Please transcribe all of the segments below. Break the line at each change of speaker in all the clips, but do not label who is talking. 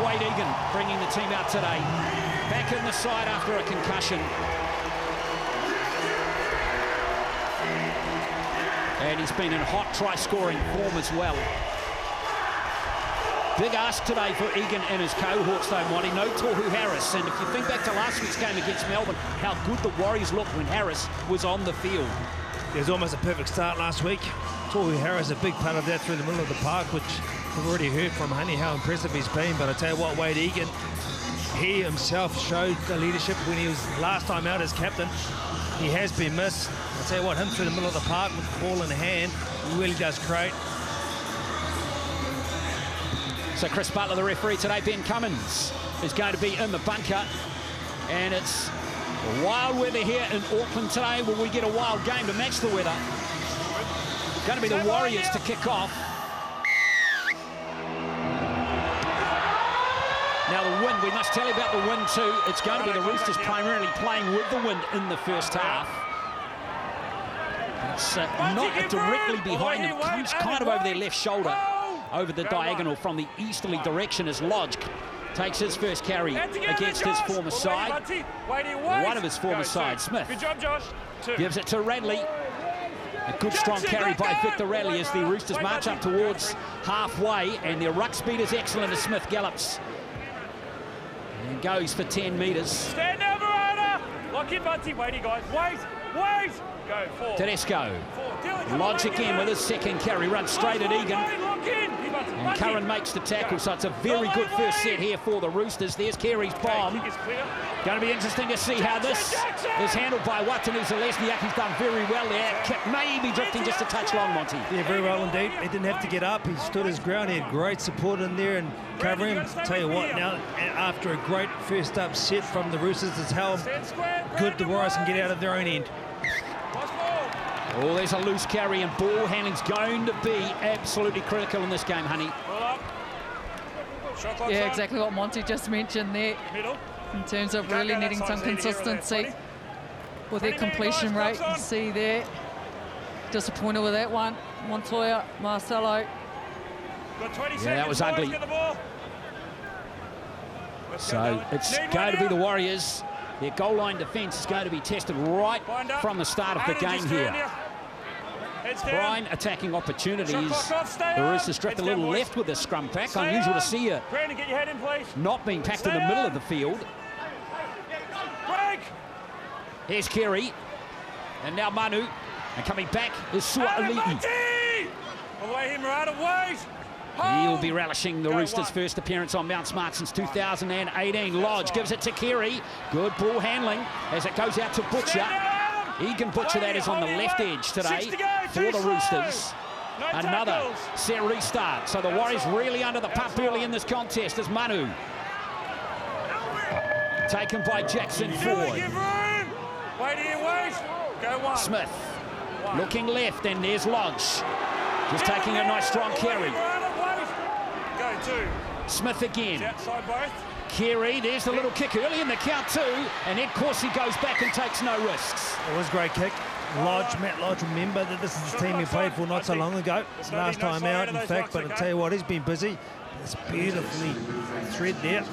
Wade Egan bringing the team out today. Back in the side after a concussion. And he's been in hot try-scoring form as well. Big ask today for Egan and his cohorts, though, Monty. No Tohu Harris. And if you think back to last week's game against Melbourne, how good the Warriors looked when Harris was on the field.
It was almost a perfect start last week. Tohu Harris, a big part of that through the middle of the park, which we've already heard from Honey how impressive he's been. But I tell you what, Wade Egan, he himself showed the leadership when he was last time out as captain. He has been missed. I tell you what, him through the middle of the park with the ball in hand, he really does create.
So Chris Butler, the referee today, Ben Cummins, is going to be in the bunker. And it's wild weather here in Auckland today. Will we get a wild game to match the weather? Going to be the Warriors to kick off. Now the wind, we must tell you about the wind too. It's going to be the Roosters primarily playing with the wind in the first half. It's not directly behind them, comes kind of over their left shoulder, over the diagonal from the easterly direction as Lodge takes his first carry against his former side. One of his former side, Smith, gives it to Radley. A good strong carry by Victor Radley as the Roosters march up towards halfway, and their ruck speed is excellent as Smith gallops and goes for 10 metres.
Stand down, Verona! Lock in, Bunty. Wait, guys. Wait! Go, 4.
Tedesco. Lodge again with his second carry, runs straight at Egan. And Curran makes the tackle, so it's a very good first set here for the Roosters. There's Carey's bomb. Going to be interesting to see how this is handled by Watanu Zalesniak. He's done very well there. Kept maybe drifting just a touch long, Monty.
Yeah, very well indeed. He didn't have to get up. He stood his ground. He had great support in there and covering him. Tell you what, now after a great first up set from the Roosters, is how good the Warriors can get out of their own end.
Oh, there's a loose carry, and ball handling's going to be absolutely critical in this game, Honey.
Yeah, exactly what Monty just mentioned there, in terms of really needing some consistency with their completion rate. You see there, disappointed with that one. Montoya, Marcelo.
Yeah, that was ugly. So it's going to be the Warriors. Their goal line defence is going to be tested right from the start of the game here. Prime attacking opportunities. The Roosters drift a little left with the scrum pack. Unusual to see you not being packed in the middle of the field. Here's Carey. And now Manu. And coming back is Sua'ali'i. He'll be relishing the Roosters' first appearance on Mount Smart since 2018. Lodge gives it to Carey. Good ball handling as it goes out to Butcher. Egan Butcher, that is on the left edge today for the Roosters. Another set restart. So the Warriors really under the pump early in this contest as Manu. Taken by Jackson Ford. Smith looking left, and there's Lodge. Just taking a nice strong carry. Smith again. Carey, there's the little kick early in the count too, and then Corsi goes back and takes no risks.
It was a great kick. Matt Lodge, remember that this is the team he played for not so long ago. Last time out, in fact, but I tell you what, he's been busy. It's beautifully thread there.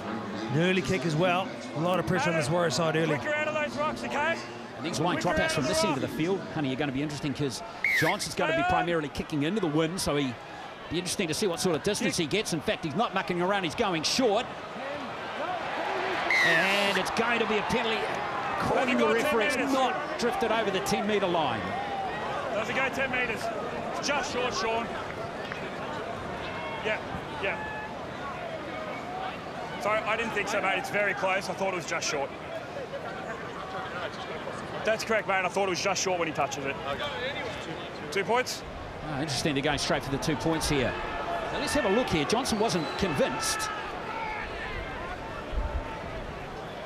An early kick as well. A lot of pressure on this Warrior side early.
And these wide dropouts from this end of the field, Honey, are going to be interesting because Johnson's going to be primarily kicking into the wind, so he'll be interesting to see what sort of distance he gets. In fact, he's not mucking around, he's going short. And it's going to be a penalty. According to the referee, it's not drifted over the 10-metre line.
Does it go 10 metres? It's just short, Sean. Yeah. Sorry, I didn't think so, mate. It's very close. I thought it was just short. That's correct, mate. I thought it was just short when he touches it. 2 points.
Oh, interesting, they're going straight for the 2 points here. So let's have a look here. Johnson wasn't convinced.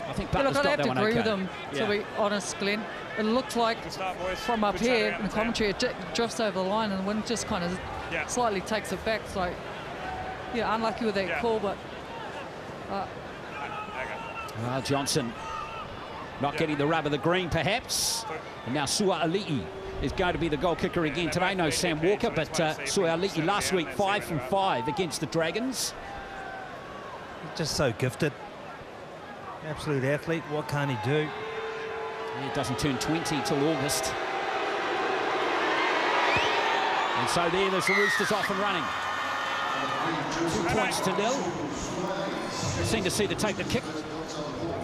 I think Butler's got that one okay.
I have to agree with him, to be honest, Glenn. It looked like from up here in the commentary, it drifts over the line and the wind just kind of slightly takes it back. So, yeah, unlucky with that call, but...
Well, Johnson not getting the rub of the green, perhaps. And now Sua'ali'i is going to be the goal kicker again today. No Sam Walker, but Sua'ali'i last week 5 from 5 against the Dragons.
He's just so gifted. Absolute athlete. What can't he do?
He doesn't turn 20 till August. And so there's the Roosters off and running. 2 points to nil. They seem to see to take the kick.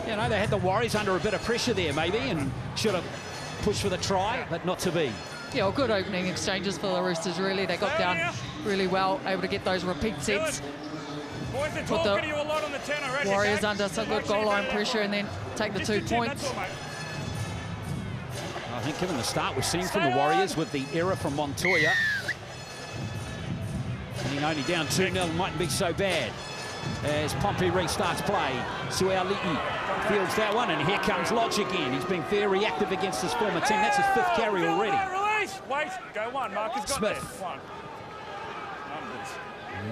You know, they had the Warriors under a bit of pressure there maybe and should have pushed for the try, but not to be.
Yeah, well, good opening exchanges for the Roosters, really. They got down really well, able to get those repeat sets. Put the Warriors under some good goal line pressure and then take the 2 points.
I think given the start we've seen from the Warriors with the error from Montoya, being only down 2-0 mightn't be so bad. As Pompey restarts play, Suali'i fields that one, and here comes Lodge again. He's been very active against his former team. That's his 5th carry already.
Wait, go one. Marcus got
Smith.
One.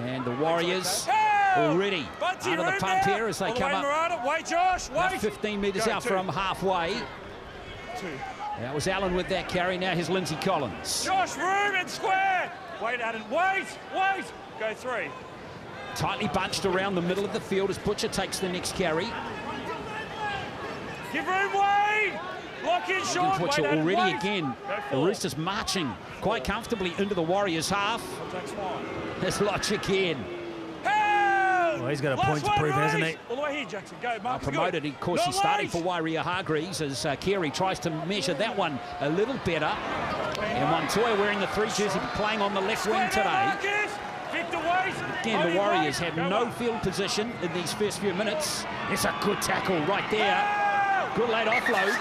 And the Warriors already under the pump here as they come up.
Wait, Josh, wait.
15 metres out from halfway. That was Allen with that carry. Now here's Lindsay Collins.
Josh, room and square. Wait, Adam, wait. Go 3.
Tightly bunched around the middle of the field as Butcher takes the next carry.
Give room, Wade. Lock in, Sean.
Butcher already again. The Roosters marching quite comfortably into the Warriors' half. There's Lodge again.
Well, he's got a point to prove, hasn't he?
All the way here, Jackson. Go, Mark.
Promoted, of course, he's starting for Wairia Hargreaves as Carey tries to measure that one a little better. And Montoya wearing the 3 jersey, playing on the left wing today. Again, the Warriors have no field position in these first few minutes. It's a good tackle right there. Good late offload.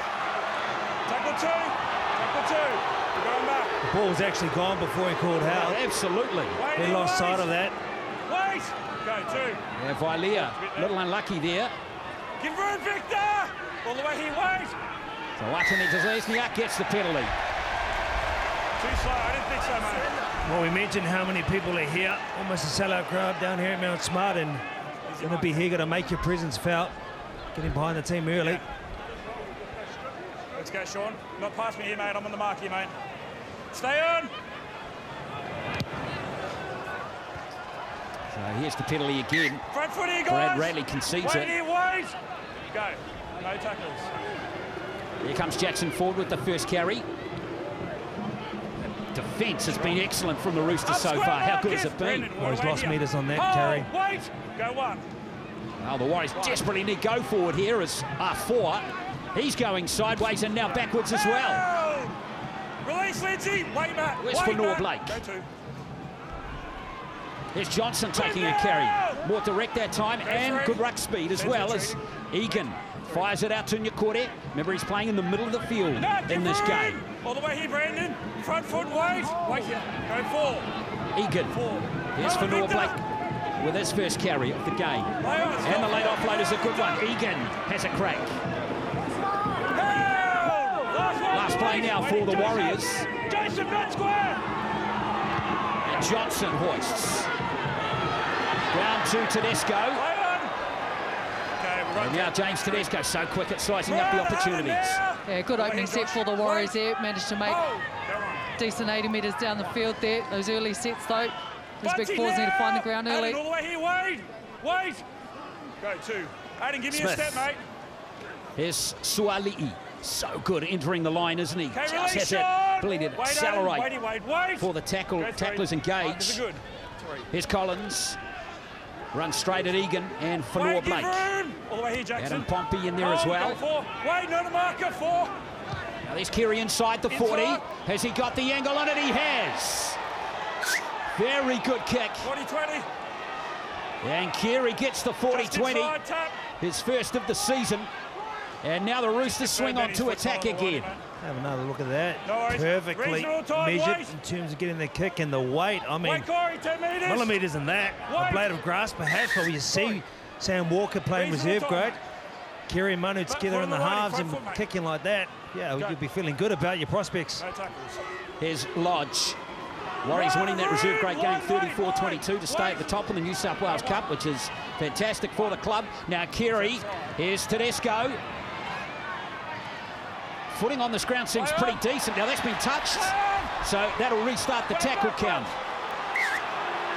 Tackle 2. We're going back.
The ball was actually gone before he called out.
Absolutely.
He lost sight of that.
Wait. Go 2.
Yeah, Vailea, a little unlucky there.
Give room, Victor. All the way here, wait.
So Watani Dzesniak gets the penalty.
Too slow, I didn't think so, mate.
Well, we mentioned how many people are here. Almost a sellout crowd down here at Mount Smart, and going to be here, going to make your presence felt. Getting behind the team early.
Let's go, Sean. Not past me here, mate. I'm on the mark here, mate. Stay on.
So here's the penalty again.
Front foot here, guys.
Brad Radley concedes
wait
it.
Here, wait. Go. No tackles.
Here comes Jackson forward with the first carry. Defence has been excellent from the Roosters so far. How good has it been?
Well, he's lost metres on that carry.
Wait. Go 1.
Well, the Warriors desperately need go forward here as R4. He's going sideways and now backwards as well.
Release, Lindsay. Wait, Matt.
Where's Fanor Blake?
Go 2.
Here's Johnson taking a carry. More direct that time and good ruck speed as well as Egan fires it out to Nyakore. Remember, he's playing in the middle of the field in this game.
All the way here, Brandon. Front foot, wait. Wait here. Go 4.
Egan. Here's Fanor Blake with his first carry of the game. And the late offload is a good one. Egan has a crack. Last play now for the Warriors.
Jason, front square.
And Johnson hoists. Down to Tedesco. And now James Tedesco so quick at sizing up the opportunities.
Yeah, good opening set for the Warriors there. Managed to make decent 80 metres down the field there. Those early sets though. Those big fours need to find the ground early.
All the way here, Wade. Wade. Go 2. Aiden, give me a step, mate.
Here's Suali'i. So good entering the line, isn't he?
Okay,
just has that ability to accelerate
wait.
for the tacklers engaged. Here's Collins. Runs straight at Egan and Fanor Blake.
All the way here, Jackson.
Adam Pompey in there as well.
Wait, not a marker. 4.
Now there's Keary inside the 40. Has he got the angle on it? He has. Very good kick.
40-20.
And Keary gets the 40-20. His first of the season. And now the Roosters swing on to attack again.
Have another look at that. Perfectly measured in terms of getting the kick and the weight. I mean, millimetres in that. A blade of grass perhaps, but you see Sam Walker playing reserve grade. Keary and Manu together in the halves and kicking like that. Yeah, you'll be feeling good about your prospects.
Here's Lodge. Warriors winning that reserve grade game 34-22 to stay at the top in the New South Wales Cup, which is fantastic for the club. Now Keary, here's Tedesco. Footing on this ground seems pretty decent. Now that's been touched, so that'll restart the tackle count.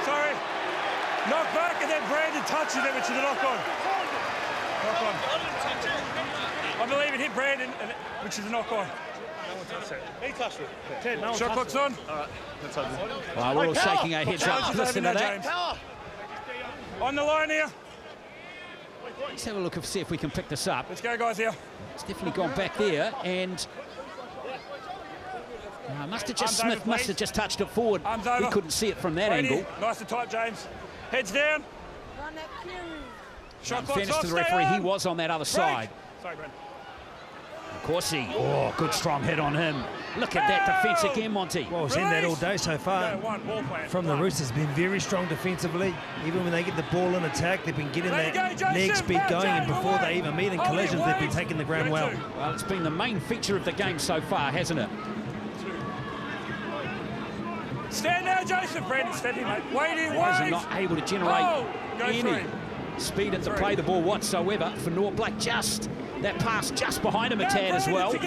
Sorry. Knock back and then Brandon touches it, which is a knock on. Knock on. I believe it hit Brandon, which is a knock on.
He touched it.
Ted, no shot clock's on.
All right, that's over.
Well, we're all shaking our heads up. Listen to that.
Power.
On the line here.
Let's have a look and see if we can pick this up.
Let's go, guys, here.
It's definitely gone back there, and Smith must have just touched it forward. We couldn't see it from that angle.
Nice and tight, James. Heads down. Shot
In
clock's
fairness
off,
to the
stay
referee,
on.
he was on that other side.
Sorry, Brandon.
Corsi, oh, good strong hit on him. Look at that defence again, Monty.
Well, we've seen that all day so far.
No, one, ball plan.
From the Roosters, been very strong defensively. Even when they get the ball in attack, they've been getting
There you
that
go,
leg
Jason.
speed going, and
James,
before
away.
they even meet in
Hold it,
collisions, they've been
wait.
taking the ground well.
Well, it's been the main feature of the game so far, hasn't it?
Stand now, Jason. Brandon, stand in, mate. Waiting,
Warriors are
wait.
not able to generate
Go
any
three.
speed at the
Three.
play the ball whatsoever for North Black. Just that pass just behind him a tad as well. He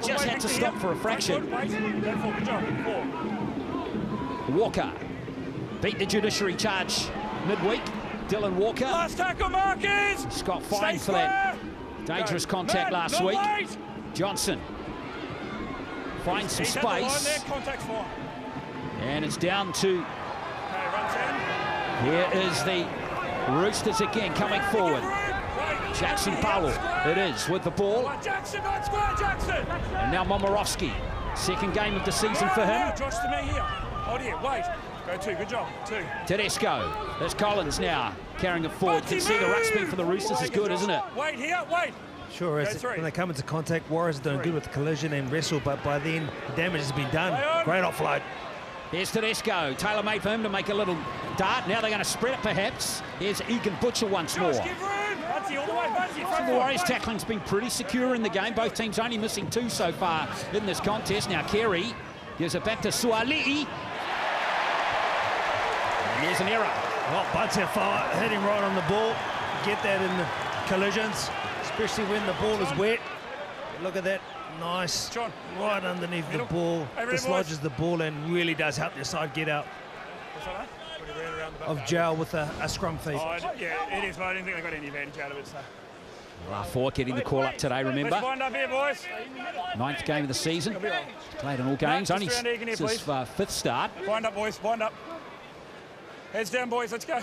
just had to stop for a fraction.
Wait. Go for good job. 4.
Walker beat the judiciary charge midweek. Dylan Walker
Last tackle, Marcus.
Scott fined for that dangerous contact last week.
Wait.
Johnson finds some
He's at the line
space,
there. Contact's fine.
and it's down to
Okay, run 10.
here is the Roosters again coming forward. Jackson Paulo, it is, with the ball.
Jackson, not square, Jackson.
And now Momorowski, second game of the season for him.
Josh to me here. Hold here, wait. Go 2, good job. 2.
Tedesco, there's Collins now carrying it forward. You can see the ruck speed for the Roosters is good, isn't it?
Wait here, wait.
Sure is.
Go three.
When they come into contact, Warriors are doing good with the collision and wrestle, but by then, the damage has been done. Great offload.
Here's Tedesco, tailor-made for him to make a little dart. Now they're going to spread it perhaps. Here's Egan Butcher once more.
Josh, give room. Bunsey, all the way, Bunsey.
The Warriors' tackling's been pretty secure in the game. Both teams only missing 2 so far in this contest. Now Carey gives it back to Suali'i. And there's an error.
Well, Bunty hitting right on the ball. Get that in the collisions, especially when the ball is wet. Look at that. Nice.
John.
Right underneath the
Middle.
ball.
Hey,
Dislodges the ball and really does help their side get out of jail with a scrum feed.
Oh, yeah, it is, but I didn't think they got any advantage out of it. So.
Fort getting the call up today, remember.
Let's wind up here, boys.
9th game of the season. Played in all games. Only
just around Egan here,
this is
please.
5th start.
Wind up, boys, wind up. Heads down, boys, let's go.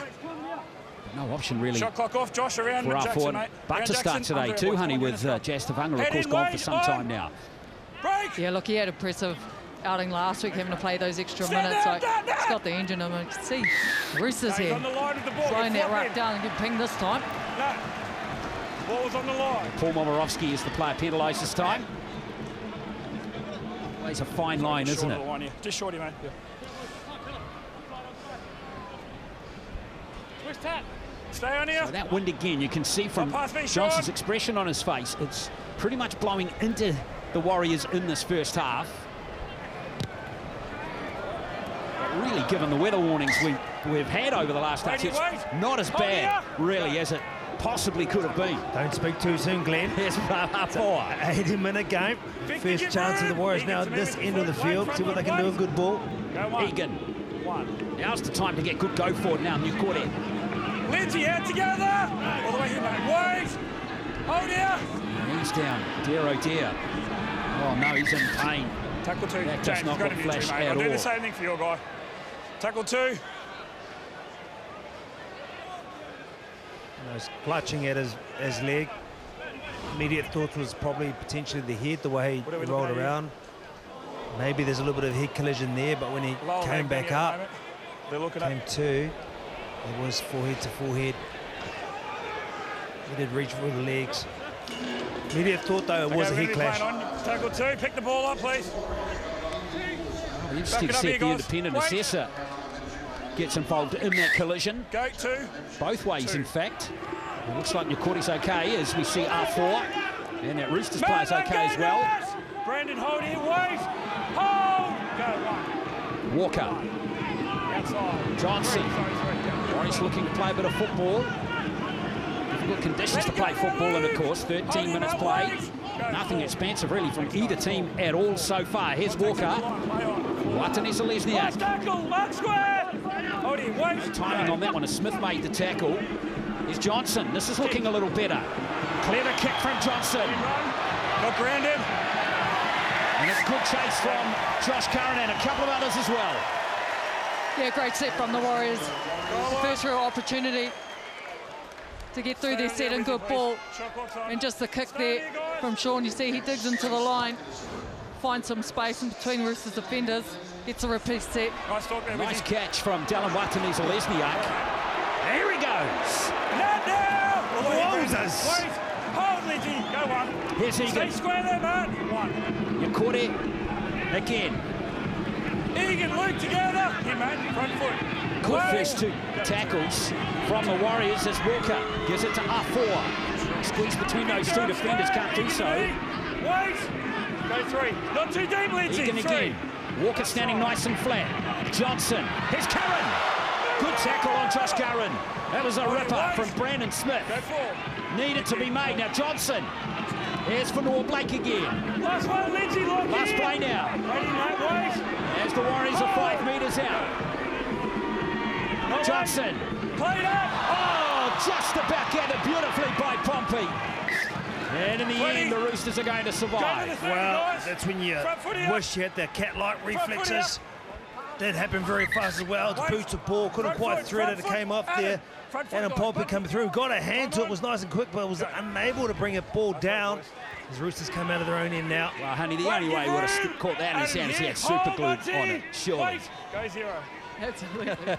No option really
Shot clock off, Josh, around
for our
Jackson,
forward.
mate.
But
Around
to start
Jackson,
today
under
too,
boys,
honey,
come on,
with
let's go.
Jas Tavanga, of
Head
course,
in,
gone for
Wade,
some
on.
time now.
Break!
Yeah, look, he had a impressive outing last week, having to play those extra
Stand
minutes.
down,
So
down, down.
it's got the engine in him. You can see Roosters
He's
here,
on the line with the ball.
slowing
He's
that
locked
ruck
in.
down and get pinged this time.
No. Ball was on the line.
Paul Momorowski is the player penalised this time. It's a fine line,
Just
isn't
short of
it?
the line, yeah. Just shorty, mate. Yeah. Stay on here.
So that wind again, you can see from
Pass me, Sean.
Johnson's expression on his face, it's pretty much blowing into the Warriors in this first half. But really, given the weather warnings we've had over the last
Wait,
it's
wait.
not as
Hold
bad,
here.
really, as it possibly could have been.
Don't speak too soon, Glenn.
Here's Papapoa.
80-minute game.
Victor,
First
get
chance of the
room.
Warriors now at
Egan's
this
moving
end of the
forward.
field.
One,
See what they
front
can do. A
one.
good ball.
Go one.
Egan.
One.
Now's the time to get good go forward now, New Quartet.
Lindsay, out together. All the way here, mate. Wait. Hold here.
He's down. Dear, oh dear. Oh no, he's in pain.
Tackle 2.
That does
James,
not
got
look
to be 2,
flash
mate.
at
I'll do
all.
the same thing for your guy. Tackle 2.
He's clutching at his leg. Immediate thought was probably potentially the head, the way
What are
he
we
rolled
looking at
around. Maybe there's a little bit of head collision there, but when he
Lower
came
leg
back
thing at the
up,
moment. They're looking
came
at.
to, it was forehead to forehead. He did reach for the legs. Immediate thought, though, it was a
Okay,
head
we're gonna be
clash.
playing on. Tackle 2. Pick the ball up, please.
Well, interesting to
Back it up
see
here,
if the
guys.
independent
Wait.
assessor gets involved in that collision.
Go 2.
Both ways,
2.
in fact. It looks like Nyakordi's okay as we see R4. And that Roosters player's okay as well.
Brandon, hold here. Wait. Hold. Go 1.
Walker.
Outside.
Johnson.
Sorry.
Warriors looking to play a bit of football. Difficult conditions to play football in, of course. 13 minutes played. Nothing expansive, really, from either team at all so far. Here's Walker. Watanesa
Last
Lesniak.
tackle. Mark square.
Timing on that one as Smith made the tackle. Here's Johnson. This is looking a little better. Clever kick from Johnson.
Got grounded.
And it's good chase from Josh Curran and a couple of others as well.
Yeah, great set from the Warriors. First real opportunity to get through their set and good ball. And just the kick there from Sean. You see he digs into the line, finds some space in between Roosters defenders, gets a repeat set.
Nice catch from Dallin Watene-Zelezniak. Here he goes.
Not now!
Wowzers.
Wait, hold Lindsay. Go one.
Here's
Stay
Egan.
square there, man. One.
Yakore again.
Egan, Luke together. Here, mate. Front foot.
Good
Wait.
first two tackles from the Warriors as Walker gives it to R4. Squeeze between those two defenders, can't do so.
Wait. Go three. Not too deep, Lindsay.
Egan again. Walker standing nice and flat. Johnson. Here's Curran. Good tackle on Josh Curran. That was a ripper from Brandon Smith.
Go four.
Needed to be made. Now Johnson. Here's Fanor Blake again.
Last one, Lindsay. Lock
Last
in.
play now.
Ready, mate. Wait.
As the Warriors are 5 metres out. Johnson.
Played up.
Oh, just about gathered beautifully by Pompey. And in the end, the Roosters are going to survive.
Well, that's when you wish you had the cat-like reflexes. That happened very fast as well. To boost the ball, couldn't quite thread it. It came off there. And Pompey come through, got a hand to it, was nice and quick, but was unable to bring a ball down. As Roosters come out of their own end now.
Well, honey, the only way he would have caught that in his hand is he had super glue on it, surely.
Go zero.
Absolutely.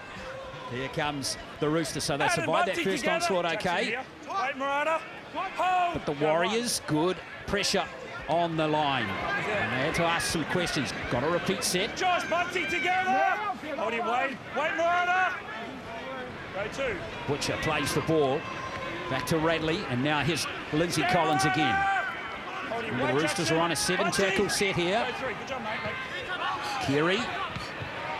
Here comes the Roosters, so they survived that first onslaught okay.
Wait, Murata.
But the Warriors, good pressure on the line. And they had to ask some questions. Got a repeat set.
Josh, Bunty together. Hold him, Wade. Wait, Murata. Go two.
Butcher plays the ball. Back to Radley, and now here's Lindsay Collins again. And the Roosters are on a 7-tackle set here.
Go three. Good job, mate.
Keary.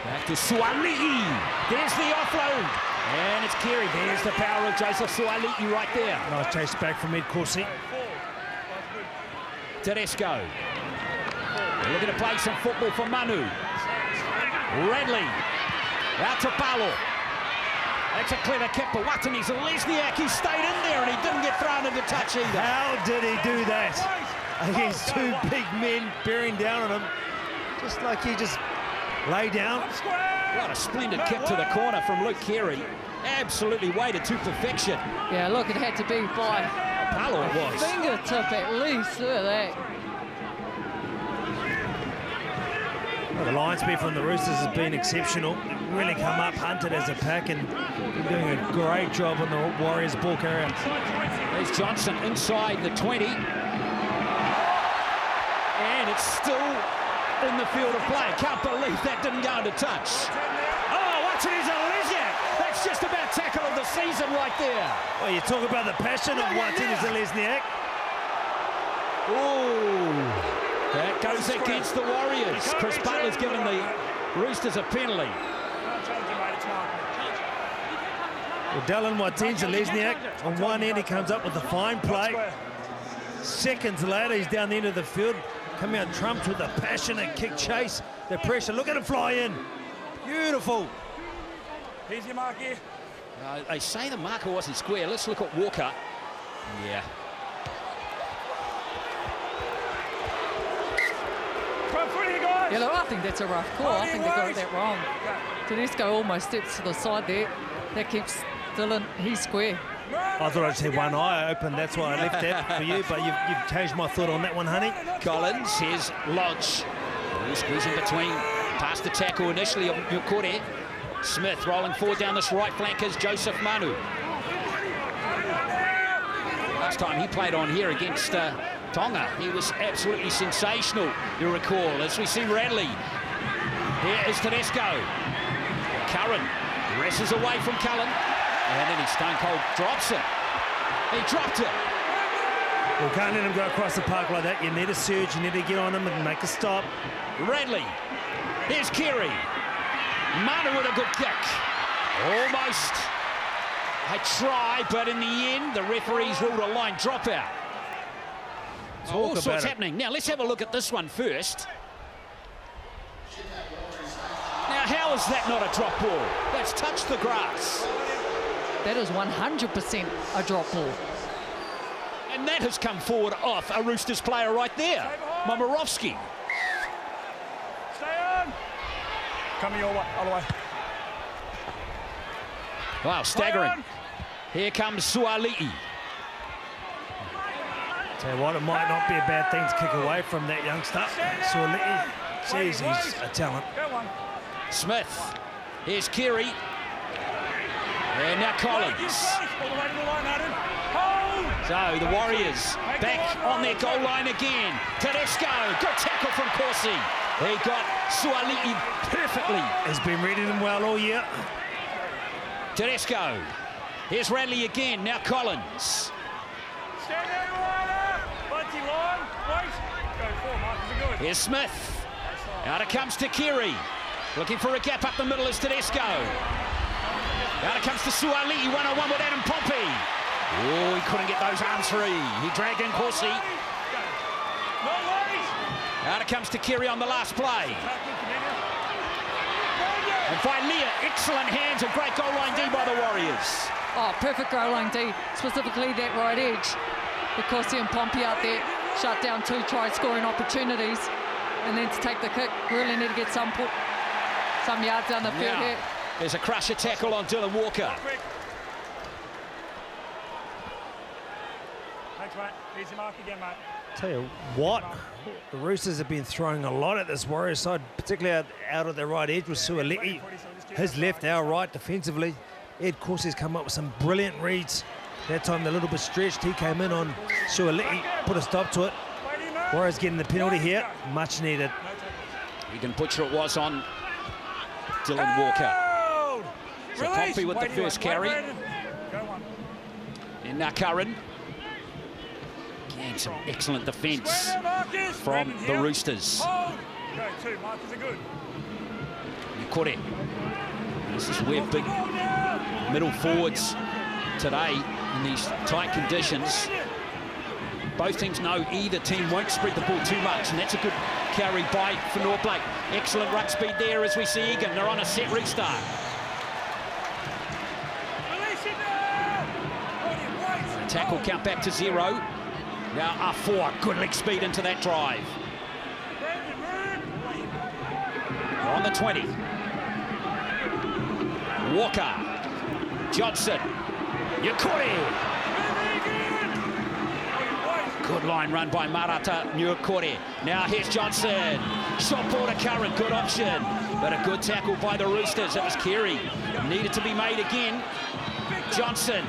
Back to Suali'i. There's the offload. And it's Keary. There's the power of Joseph Suali'i right there.
Nice chase back from Ed Corsi.
Tedesco. They're looking to play some football for Manu. Radley. Out to Paulo. That's a clever kick, but Watene-Zelezniak, he stayed in there and he didn't get thrown into touch either.
How did he do that? Against two big men bearing down on him. Just like he just lay down.
What a splendid kick to the corner from Luke Keary. Absolutely weighted to perfection.
Yeah, look, it had to be by
Paulo it was.
fingertip at least. Look at that.
Well, the line speed from the Roosters has been exceptional. They've really come up, hunted as a pack, and been doing a great job on the Warriors ball carrier.
There's Johnson inside the 20. And it's still in the field of play. Can't believe that didn't go into touch. Oh, Watene-Zelezniak. That's just about tackle of the season right there.
Well, you talk about the passion of Watene-Zelezniak.
Oh. That goes against the Warriors. Chris Butler's given the Roosters a penalty.
Well, Dallin Watene-Zelezniak on one end, he comes up with a fine play. Seconds later, he's down the end of the field, coming out trumped with a passionate kick chase. The pressure, look at him fly in. Beautiful.
Here's your mark here.
They say the marker wasn't square. Let's look at Walker. Yeah.
Yeah, look, I think that's a rough call. I think they got that wrong. Tedesco almost steps to the side there. That keeps Dylan, he's square.
I thought I'd see one eye open, that's why I left that for you, but you've changed my thought on that one, honey.
Collins, here's Lodge. He's squeezing between, past the tackle initially of Yakore. Smith rolling forward down this right flank is Joseph Manu. Last time he played on here against Tonga, he was absolutely sensational, you recall, as we see Radley. Here is Tedesco. Curran wrestles away from Cullen, and then he stone cold drops it. He dropped it.
Well, can't let him go across the park like that. You need a surge, you need to get on him and make a stop.
Radley. Here's Keary. Manu with a good kick. Almost a try, but in the end, the referees ruled a line dropout. All sorts happening. Now, let's have a look at this one first. Now, how is that not a drop ball? That's touched the grass.
That is 100% a drop ball.
And that has come forward off a Roosters player right there, Momirovski.
Stay on. Coming your way, other way.
Wow, staggering. Here comes Suali'i.
Tell you what, it might not be a bad thing to kick away from that youngster. Suali'i. Jeez, he's a talent.
Smith. Here's Keary. And now Collins. So the Warriors back on their goal line again. Tedesco, good tackle from Corsi. He got Suali'i perfectly.
He's been reading them well all year.
Tedesco. Here's Radley again. Now Collins. Here's Smith. Out it comes to Keary. Looking for a gap up the middle is Tedesco. Out it comes to Suali'i, 1-on-1 with Adam Pompey. Oh, he couldn't get those arms free. He dragged in Corsi. Out it comes to Keary on the last play. And Vailea, excellent hands and great goal line D by the Warriors.
Oh, perfect goal line D, specifically that right edge. Because and Pompey out there shut down 2 try-scoring opportunities. And then to take the kick, really need to get some yards down the field here.
There's a crusher tackle on Dylan Walker.
Thanks, mate. Easy mark again, mate.
Tell you what, the Roosters have been throwing a lot at this Warriors side, particularly out of their right edge with Suali'i. His left, our right defensively. Ed Corsi's come up with some brilliant reads. That time they're a little bit stretched. He came in on Suali'i, put a stop to it. Warriors getting the penalty here, much needed.
Egan Butcher it was on Dylan Walker. So Pompey with the first carry. And now Curran. Again, some excellent defence from the Roosters. Nikore. This is where big middle forwards today in these tight conditions. Both teams know either team won't spread the ball too much, and that's a good carry by for North Blake. Excellent ruck speed there as we see Egan. They're on a set restart. Tackle count back to 0. Now R4, good leg speed into that drive. On the 20. Walker. Johnson. Nikore. Good line run by Marata Nikore. Now here's Johnson. Shot ball to Curran, good option. But a good tackle by the Roosters. It was Keary. Needed to be made again. Johnson.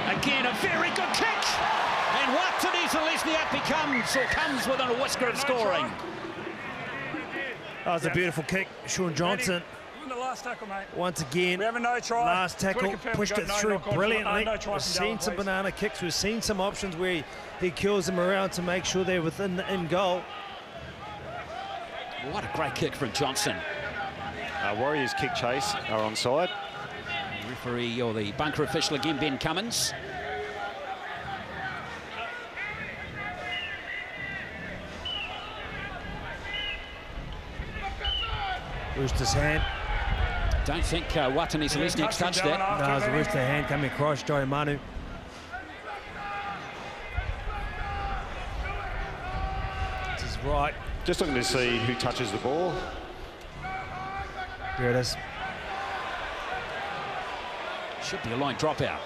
Again, a very good kick. And Watani's Lesniak comes within a whisker of scoring.
That was a beautiful kick, Sean Johnson. Once again, last tackle, pushed it through brilliantly. We've seen some banana kicks, we've seen some options where he kills them around to make sure they're within in goal.
What a great kick from Johnson.
Warriors kick chase are onside.
Referee, or the bunker official again, Ben Cummins.
Roosters hand.
Don't think Watani Lesniak's touched that.
No, it was a Rooster hand coming across, Joey Manu. This is right.
Just looking to see who touches the ball.
There it is.
Should be a line dropout.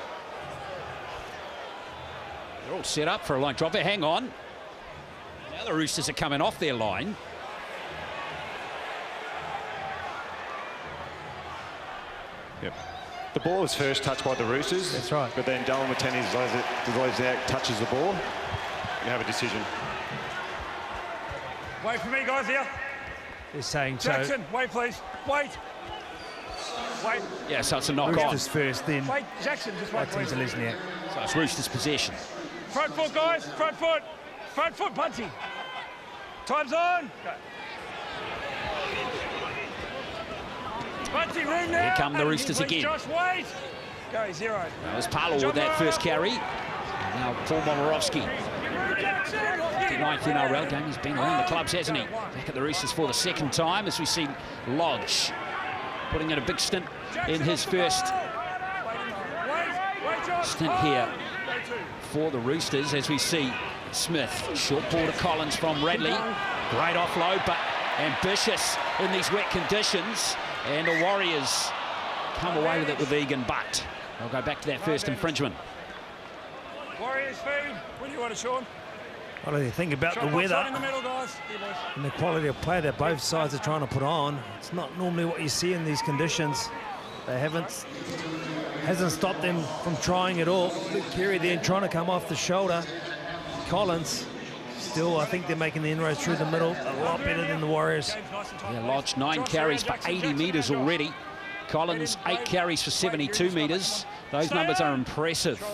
They're all set up for a line dropout. Hang on. Now the Roosters are coming off their line.
Yep. The ball was first touched by the Roosters.
That's right.
But then Dylan Lesniak touches the ball. You have a decision.
Wait for me, guys, here.
They're saying
Jackson,
so.
wait, please. Wait. Wait.
Yeah, so it's a knock
Roosters
on.
first, then
Wait, Jackson, just wait, please.
Lesniak.
So it's Roosters' possession.
Front foot, guys. Front foot. Front foot, Bunty. Time's on. Go. Bunty, room now.
Here come the Roosters
please,
again.
Josh, wait. Go, 0.
That was Palo with that first carry. Now Paul Momirovski. 59th NRL game. He's been around the clubs, hasn't he? Back at the Roosters for the second time, as we see Lodge putting in a big stint in his first stint here for the Roosters, as we see Smith. Short ball to Collins from Radley. Great offload, but ambitious in these wet conditions. And the Warriors come away with it with Egan, but they'll go back to that first infringement.
Warriors feed. What do you want to show him?
What do you think about the weather and the quality of play that both sides are trying to put on? It's not normally what you see in these conditions. They hasn't stopped them from trying at all. Luke Keary then trying to come off the shoulder. Collins, still, I think they're making the inroads through the middle a lot better than the Warriors.
Yeah, Lodge 9 carries for 80 metres already. Collins 8 carries for 72 metres. Those numbers are impressive,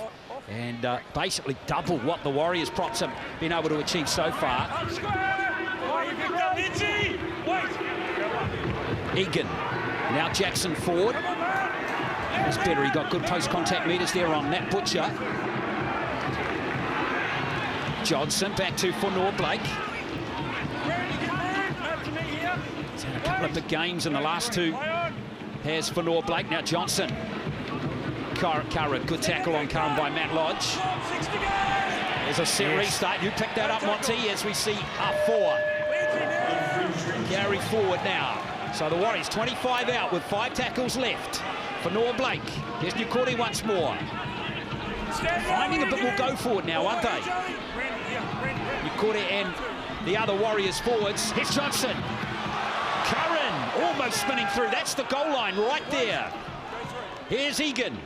and basically double what the Warriors props have been able to achieve so far. Egan, now Jackson forward. That's better, he got good post-contact metres there on Nat Butcher. Johnson back to Fonua Blake. He's had a couple of big games in the last two. Here's Fonua Blake, now Johnson. Curran, good tackle on Curran by Matt Lodge. There's a set restart. You picked that up, Monty, as we see up 4. Carry forward now. So the Warriors 25 out with 5 tackles left. Fonua Blake. Here's Nukuri once more. Finding a bit more go forward now, aren't they? Nukuri and the other Warriors forwards. Here's Johnson. Curran almost spinning through. That's the goal line right there. Here's Egan.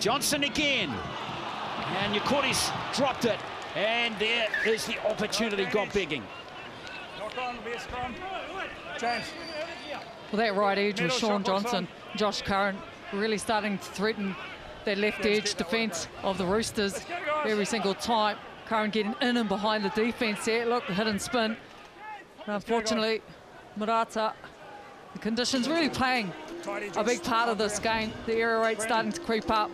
Johnson again. And Nukuri's dropped it. And there is the opportunity gone begging.
James.
Well, that right edge was Sean Johnson. Josh Curran really starting to threaten that left edge defence of the Roosters every single time. Curran getting in and behind the defence there. Look, the hit and spin. But unfortunately, Murata, the conditions really playing a big part of this game. The error rate starting to creep up.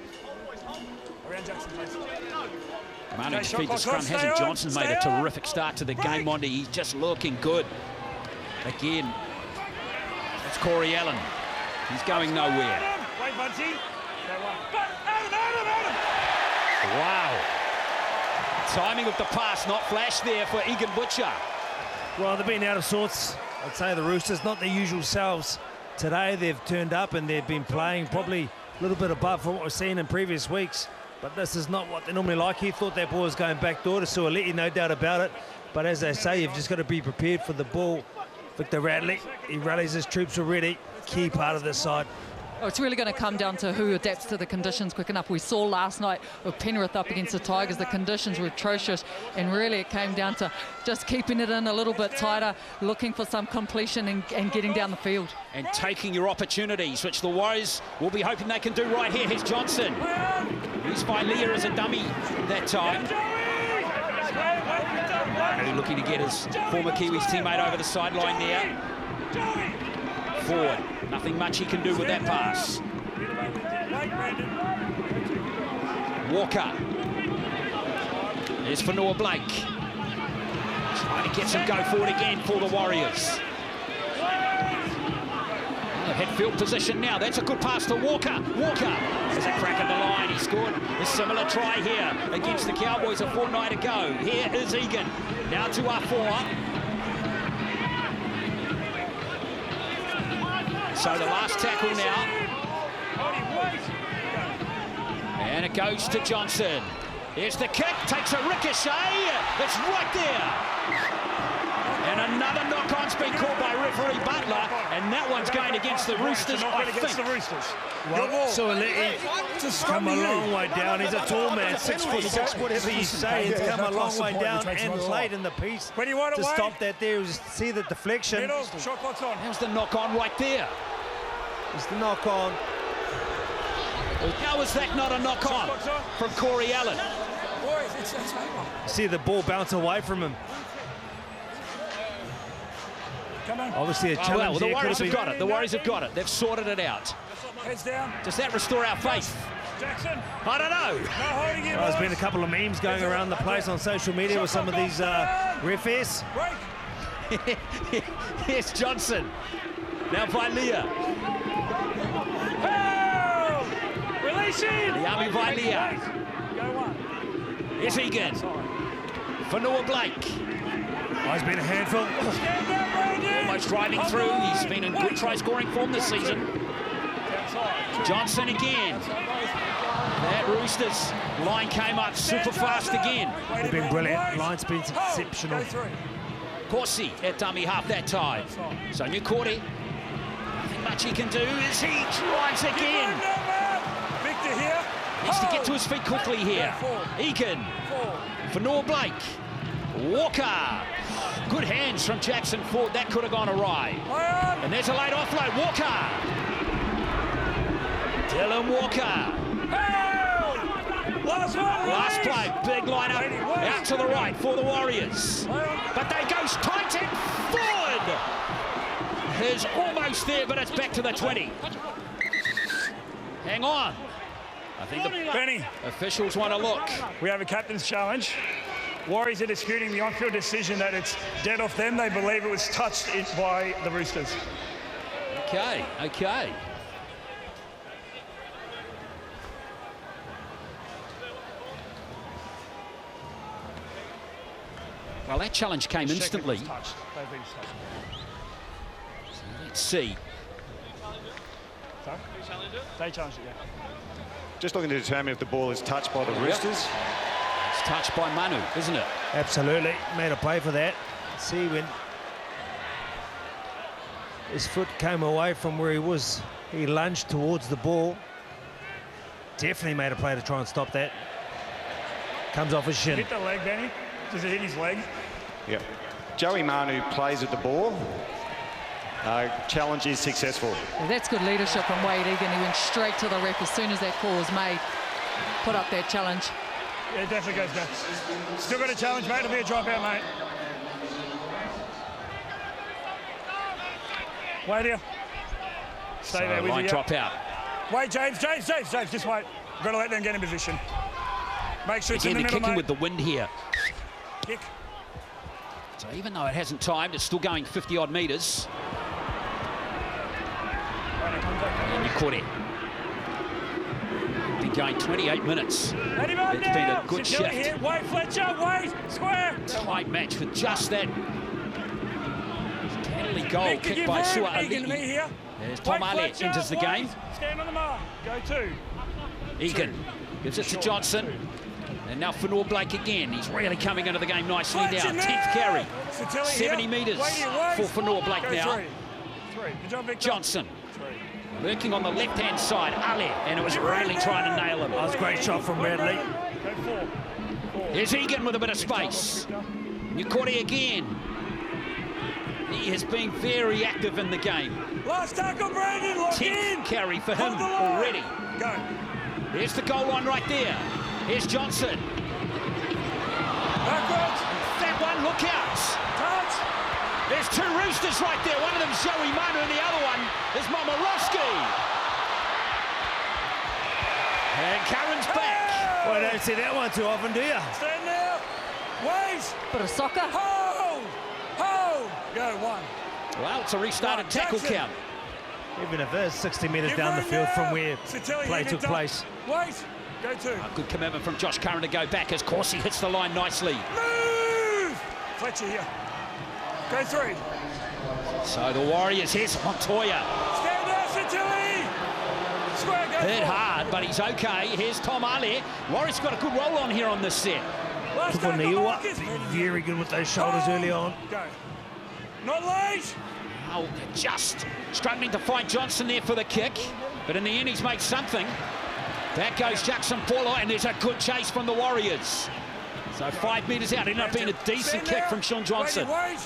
Commanding to feed the scrum, hasn't Johnson made a terrific start to the game, Monty? He's just looking good. Again, it's Corey Allen. He's going nowhere. Wow. Timing of the pass, not flash there for Egan Butcher.
Well, they've been out of sorts. I'd say the Roosters, not their usual selves. Today they've turned up and they've been playing probably a little bit above what we've seen in previous weeks. But this is not what they normally like. He thought that ball was going backdoor to Suoliti, no doubt about it. But as they say, you've just got to be prepared for the ball. Victor Radley, he rallies his troops already. Key part of this side.
Oh, it's really going to come down to who adapts to the conditions quick enough. We saw last night with Penrith up against the Tigers, the conditions were atrocious, and really it came down to just keeping it in a little bit tighter, looking for some completion and getting down the field.
And taking your opportunities, which the Warriors will be hoping they can do right here. Here's Johnson. Used by Leah as a dummy that time. Really looking to get his former Kiwis teammate over the sideline there. Forward. Nothing much he can do with that pass. Walker. There's Fonua Blake. Trying to get some go forward again for the Warriors. Head field position now. That's a good pass to Walker. Walker has a crack at the line. He scored a similar try here against the Cowboys a fortnight ago. Here is Egan. Now to R4. So the last tackle now. And it goes to Johnson. Here's the kick, takes a ricochet. It's right there. And another knock-on's been called by referee Butler, and that one's going against the Roosters, I think.
Against the Roosters.
Well, Suoliti's come a long way down. He's a tall man, 6'6", whatever you say. He's come a long way down and late in the piece to stop that there. See the deflection.
Middle, shot clock's on.
There's the knock-on right there.
It's the knock-on.
How is that not a knock-on from Corey Allen?
See the ball bounce away from him. Obviously a challenge.
Well, the Warriors have got it. The Warriors have got it. They've sorted it out.
Heads down.
Does that restore our faith?
Jackson.
I don't know.
No holding him.
There's been a couple of memes going around the place on social media with some of these referees.
Break.
Here's Johnson. Now Vailea.
Help! Release him.
Liami Vailea.
Go one.
Here's Egan. Fanua Blake.
Oh, he's been a handful.
Stand down, Brandon.
Almost driving through. He's been in good try-scoring form this season. Johnson again. That Roosters line came up super fast again.
They've been brilliant. Line's been exceptional.
Corsi at dummy half that time. So Nukore, nothing much he can do as he drives again.
Victor here.
Needs to get to his feet quickly here. Egan. Fanua Blake. Walker. Good hands from Jackson Ford. That could have gone awry. And there's a late offload. Walker. Dylan Walker. Last play. Big lineup. Out to the right for the Warriors. But they go tight and forward. Is almost there, but it's back to the 20. Hang on. I think the
Benny,
officials want to look.
we have a captain's challenge. Warriors are disputing the on-field decision that it's dead off them. They believe it was touched by the Roosters.
Okay, okay. Well, that challenge came instantly.
They've been touched.
Let's see.
Sorry? They challenged it, yeah.
Just looking to determine if the ball is touched by the Roosters.
It's touched by Manu, isn't it?
Absolutely. Made a play for that. See, when his foot came away from where he was, he lunged towards the ball. Definitely made a play to try and stop that. Comes off his shin.
Hit the leg, Benny. Does it hit his leg?
Yep. Joey Manu plays at the ball. Challenge is successful.
Well, that's good leadership from Wade Egan. He went straight to the ref as soon as that call was made. Put up that challenge.
Yeah, it definitely goes back. Still got a challenge, mate. It'll be a dropout, mate. Wait here. Stay there with
line
you.
drop out.
Wait, James, just wait. We've got to let them get in position. Make sure it's
Again,
in the
they're
middle,
kicking
mate.
with the wind here.
Kick.
So even though it hasn't timed, it's still going 50-odd metres. And you caught it. Been going 28 minutes.
Let him on
It's been
now.
a good
Security
shift.
here. Wait, Fletcher, wait. Square.
Tight match with just that penalty goal
Nick,
kicked
give
by
room.
Sua
Egan to me
Ali.
here.
There's Tom
Wait,
Ali
Fletcher,
enters the
wait.
game.
Stand on the mark. Go two.
Egan gives it to Johnson. And now Fanua Blake again. He's really coming into the game nicely
Fletcher
now. 10th carry.
Satili
70
here.
metres
Wait here, wait.
for Fanua Blake
Go
now.
Three. Good job, Victor.
Johnson
Three.
lurking on the left-hand side. Ali, and it was really trying to nail him.
That was a great shot from Radley.
Go four.
Here's Egan with a bit of space. Nukore again. He has been very active in the game.
Last tackle, Brandon. Lock
10th
in.
carry for him
Hold the line.
already.
Go.
Here's the goal line right there. Here's Johnson.
Backwards.
That one, look out.
Touch.
There's two Roosters right there. One of them's Joey Manu and the other one is Momorowski. And Karen's back.
Well, I don't see that one too often, do you?
Stand now. Wait.
Bit of soccer.
Hold. Hold. Go one.
Well, it's a restarted tackle
Jackson.
count.
Even if there's 60 metres
Give
down the
room
field
now.
from where
Satili
play
here,
took
Victor.
place.
Wait. Go two.
A good commitment from Josh Curran to go back as Corsi hits the line nicely.
Move. Fletcher here. Go three.
So the Warriors, here's Montoya.
Stand out, Satili. Square, go
Hit
four.
hard, but he's okay. Here's Tom Ali. Warriors got a good roll on here on this set.
Last tackle,
Kuponiwa,
Marcus.
very good with those shoulders early on.
Go. Not late.
Oh, they're just struggling to find Johnson there for the kick. But in the end, he's made something. Back goes Jackson Paulo, and there's a good chase from the Warriors. So 5 metres out, ended up being a decent kick from Sean Johnson.
Wait.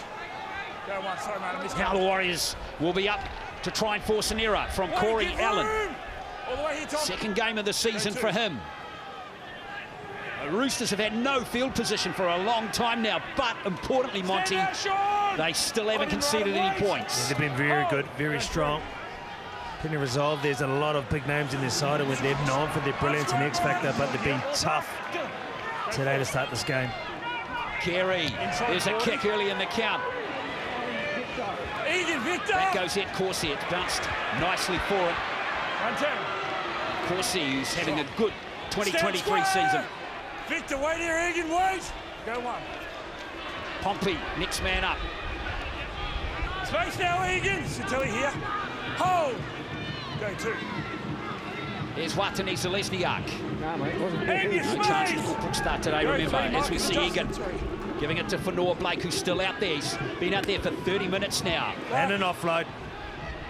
Go one. Sorry, mate. I missed
Now the Warriors will be up to try and force an error from Corey Allen.
All the way here, Tom.
Second game of the season for him. The Roosters have had no field position for a long time now, but importantly, Monty, they still haven't conceded any points.
They've been very good, very strong. Plenty of resolve. There's a lot of big names in this side, and they're known for their brilliance and X factor, but they've been tough today to start this game.
Carey, there's a kick early in the count. That goes at Corsi. It's bounced nicely for it. Corsi, who's having a good 2023 season.
Victor, wait here, Egan, wait. Go one.
Pompey, next man up.
Space now, Egan. Sitili here. Hold. Go two.
There's Watani Zelezniak.
And your
No chance
space.
for a quick start today, remember, as we see Egan giving it to Fanor Blake, who's still out there. He's been out there for 30 minutes now.
And an offload.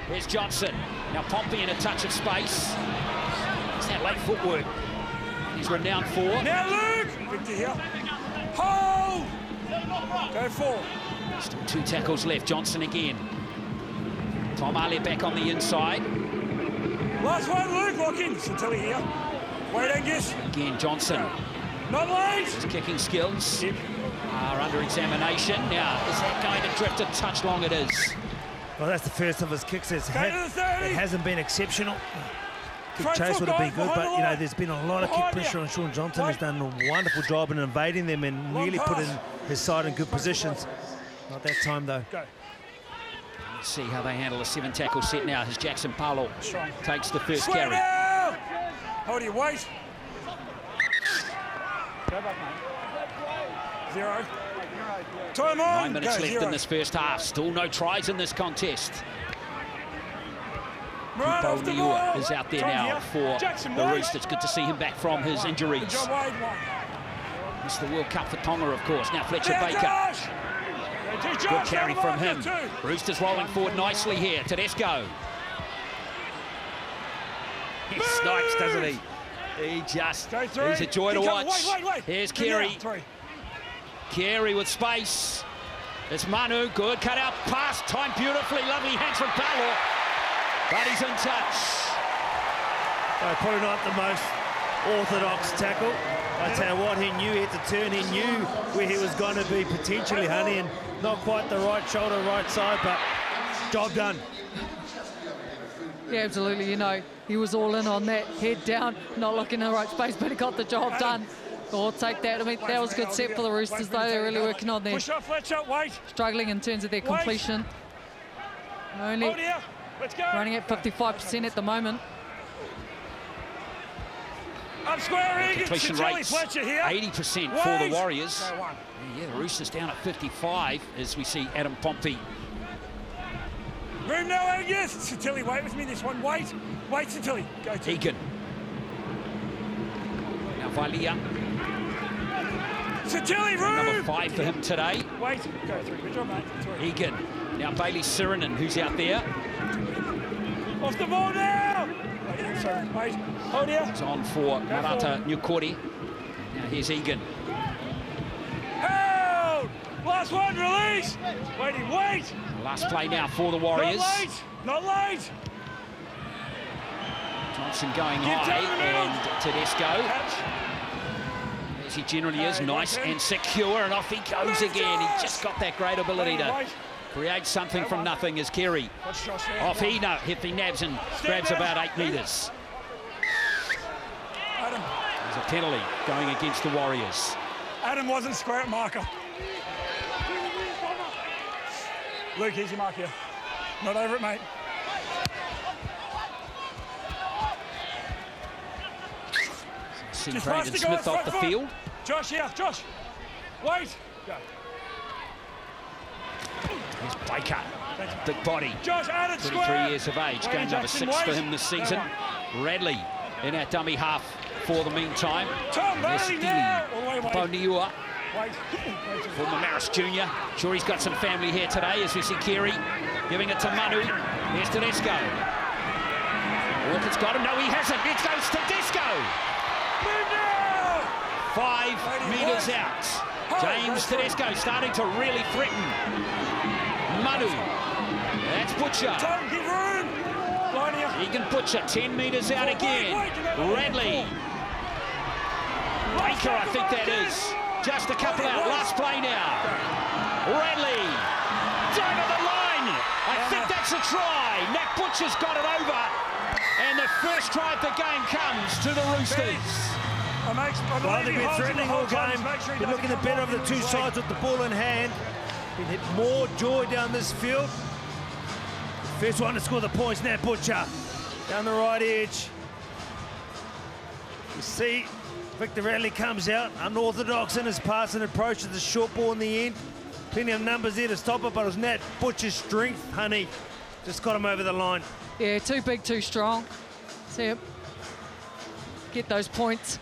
There's Johnson. Now Pompey in a touch of space. It's that late footwork he's renowned for.
Now Luke. Victor here. Hold. Go four.
Still 2 tackles left. Johnson again. Tom Ali back on the inside.
Last one, Luke. Lock in. Sitili here. Wait, Angus.
Again, Johnson.
Not late.
His kicking skills are under examination. Now, is that going to drift a touch long? It is.
Well, that's the first of his kicks. It hasn't been exceptional. Kick
Front
chase
foot,
would have been
guys,
good,
behind
but
the
you know,
line.
there's been a lot of kick
Behind
pressure
you.
on Sean Johnson. Has done a wonderful job in invading them and
Long
really put in
pass.
his side in good positions. Not that time though.
Go.
Let's see how they handle a 7 tackle set now as Jackson Paulo takes the first
Swear
carry.
now. Hold your weight. Go back, mate. 0. Time on.
9 minutes
Go,
left
0.
in this first half. Still no tries in this contest.
Right off the ball.
Niua is out there
Time
now
here.
for
Jackson
the
Wade.
Roosters. Good to see him back from his injuries.
Good job, Wade. 1.
It's the World Cup for Tonga, of course. Now Fletcher
Now,
Baker.
Josh. Go to
Good
Josh,
carry
down the
from
line,
him.
go 2.
Roosters rolling forward nicely here. Tedesco. He snipes, doesn't he? He just,
Go 3.
he's a joy to
Keep coming.
watch.
Wait.
Here's
Good now.
Carey.
3.
Carey with space. It's Manu. Good cut out pass. Timed beautifully. Lovely hands from Paulo. But he's in touch.
Probably not the most orthodox tackle. I tell you what, he knew he had to turn. He knew where he was going to be potentially, Honey, and not quite the right shoulder, right side, but job done.
Yeah, absolutely. You know, he was all in on that, head down, not looking in the right space, but he got the job done. We'll take that. I mean, that was a good set for the Roosters, though. They're really working on their
Push up, Fletcher, wait.
struggling in terms of their completion. Only
Hold here. Let's go.
running at 55% at the moment.
Up square, Egan.
Completion
Sitili,
rates
Fletcher here.
80% for the
Wait.
Warriors.
Go 1.
Yeah, the Roosters down at 55 as we see Adam Pompey.
Room now, Angus. Sitili, wait with me this one. Wait, Sitili. Go 2.
Egan. Now Valia.
Sitili,
Number
room.
5 for him today.
Wait, go 3. Good job, mate. 3.
Egan. Now Bailey Sirinen, who's out there.
Off the ball now. Wait, sorry. Wait. Hold here.
It's on for Marata Nyukori. Now here's Egan.
Hold. Last one, release. Wait.
Last play now for the Warriors.
Not late.
Johnson going
Give
high
down the middle.
and Tedesco.
Catch.
As he generally is,
Hey,
nice
okay.
and secure, and off he goes
Come on,
again. He
Josh.
just got that great ability to
Wait.
create something from nothing as Carey.
Watch Josh there.
Off he nabs and grabs
down.
about 8 metres.
Adam.
There's a penalty going against the Warriors.
Adam wasn't square at marker. Luke, here's your mark here. Not over it, mate.
See
Just
Brandon
pass the guy
Smith off the
front foot.
field.
Josh, here. Josh. Wait. Go.
Here's Baker. Big body.
Josh, added
23
square.
years of age.
Wait,
Game number
Jackson,
6 for
wait.
him this season.
Go
Radley in our dummy half for the meantime.
Tom Bailey now. All the way, wait.
Boniua.
Wait.
Former Maris Jr. Sure, he's got some family here today as we see Carey giving it to Manu. Here's Tedesco. Walker's got him. No, he hasn't. It goes to Tedesco.
Move now.
5 metres out. James Tedesco starting to really threaten. Manu. That's Butcher.
Tom, give room. Line here.
Egan Butcher, 10 metres out again. Radley. Baker, I think that is. Just a couple out. Last play now. Radley. Down to the line. I think that's a try. Nat Butcher's got it over. And the first try of the game comes to the Roosters.
I think we're threatening all game. We're looking the better of the two sides with the ball in hand. Been hit more joy down this field. First one to score the points, Nat Butcher. Down the right edge. You see, Victor Radley comes out, unorthodox in his pass and approaches the short ball in the end. Plenty of numbers there to stop it, but it was Nat Butcher's strength, honey. Just got him over the line.
Yeah, too big, too strong. See him get those points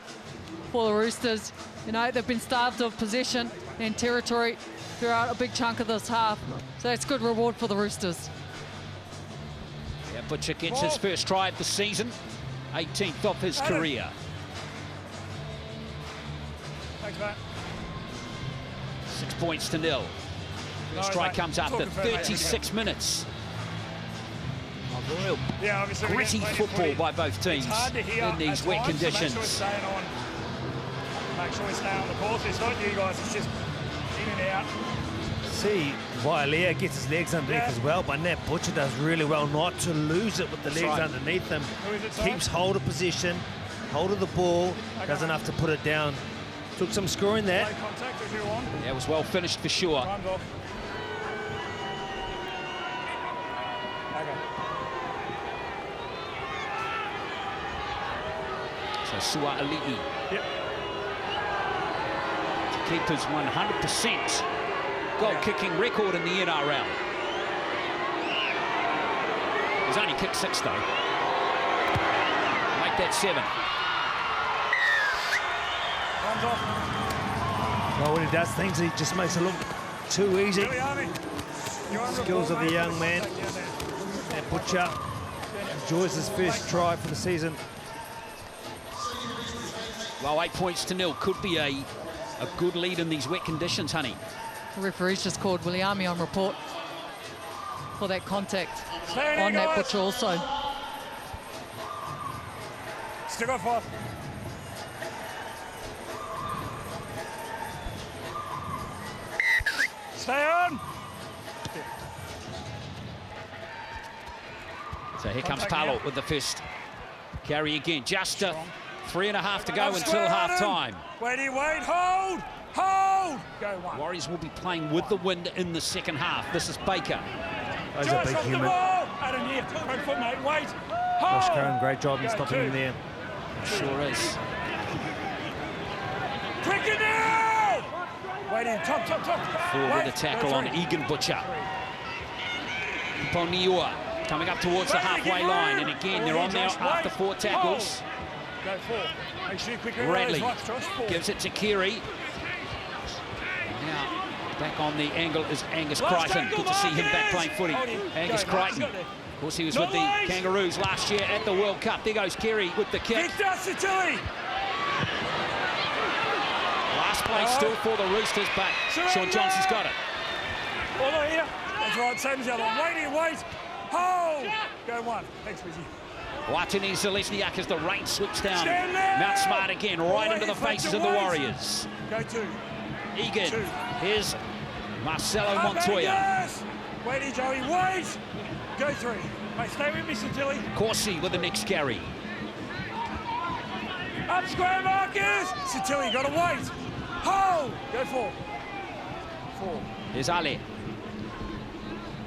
for the Roosters. You know, they've been starved of possession and territory throughout a big chunk of this half. So it's good reward for the Roosters.
Yeah, Butcher gets his first try of the season, 18th of his career.
Thanks, Matt.
6 points to nil. First try comes after 36 minutes. Real gritty football by both teams in these wet conditions.
Make sure we stay on the course. It's not you guys, it's just in and out.
See, Vailea gets his legs underneath as well, but Nat Butcher does really well not to lose it with the legs underneath him. Keeps hold of position, hold of the ball, does enough to put it down. Took some scoring there.
Yeah, it was well finished for sure. So Sua'ali'i.
Yep.
To keep his 100% goal-kicking record in the NRL. He's only kicked 6 though. Make that 7.
Well, when he does things, he just makes it look too easy. Skills of the young man. And Butcher enjoys his first try for the season.
Well, 8 points to nil could be a good lead in these wet conditions, honey.
The referee's just called Williami on report for that contact on Nat Butcher also.
Stick on 5. Stay on.
So here comes Palo with the first carry again. Just 3.5 to go until half-time.
Wait, hold, hold. Go 1.
Warriors will be playing with the wind in the second half. This is Baker.
That's a big human.
Adam here, front foot, mate. Wait.
Josh Curran, great job in stopping him there.
Sure is.
Quicker now! Wait in, top.
Forward with a tackle on Egan Butcher. Poniua coming up towards the halfway line, and again they're on there after 4 tackles.
Go 4. Make sure you quickly
Radley gives it to Keary. Now back on the angle is Angus Crichton. Good to see him back playing footy. Angus Crichton. Of course, he was with the Kangaroos last year at the World Cup. There goes Keary with the kick. Last play still for the Roosters, but Sean Johnson's got it.
All the way here. That's right, same as the other one. Wait here, wait. Hold. Go 1. Thanks, Wizzy.
Watini Zelezniak as the rain sweeps down. Mount Smart again, right into the faces of the Warriors.
Go 2.
Egan. Here's Marcelo Montoya.
Wait here, Joey. Wait. Go 3. Mate, stay with me, Santilli.
Corsi with the next carry.
Up square, Marcus. Santilli, you got to wait. Hold. Go 4. 4.
Here's Ale.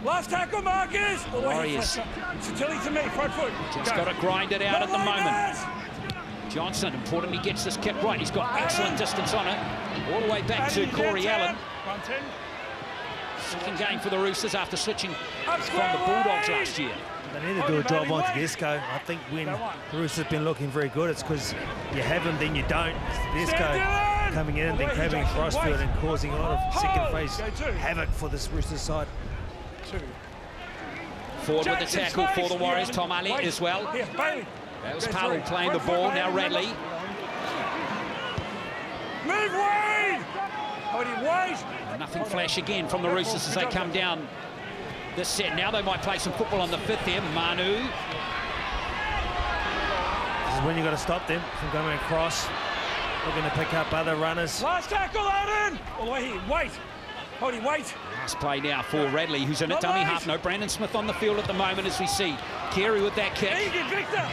Last tackle, Marcus.
Warriors.
Santilli to me, front foot.
Just got to grind it out at the moment. Johnson, importantly, gets this kick right. He's got excellent distance on it. All the way back to Corey Allen. Second game for the Roosters after switching from the Bulldogs last year.
They need to do a job on Tedesco. I think when the Roosters have been looking very good, it's because you have him, then you don't. Tedesco coming in and then grabbing crossfield and causing a lot of second phase havoc for this Roosters side.
Forward with the tackle for the Warriors, Tom Ali as well. That was Powell playing the ball, now Radley.
Move, Wade!
Nothing flash again from the Roosters as they come down this set. Now they might play some football on the 5th here. Manu.
This is when you've got to stop them from going across. Looking to pick up other runners.
Last tackle, Adam! All the way here, wait. Hold him, wait.
Nice play now for Radley, who's in a dummy half. No Brandon Smith on the field at the moment, as we see Carey with that kick.
Victor.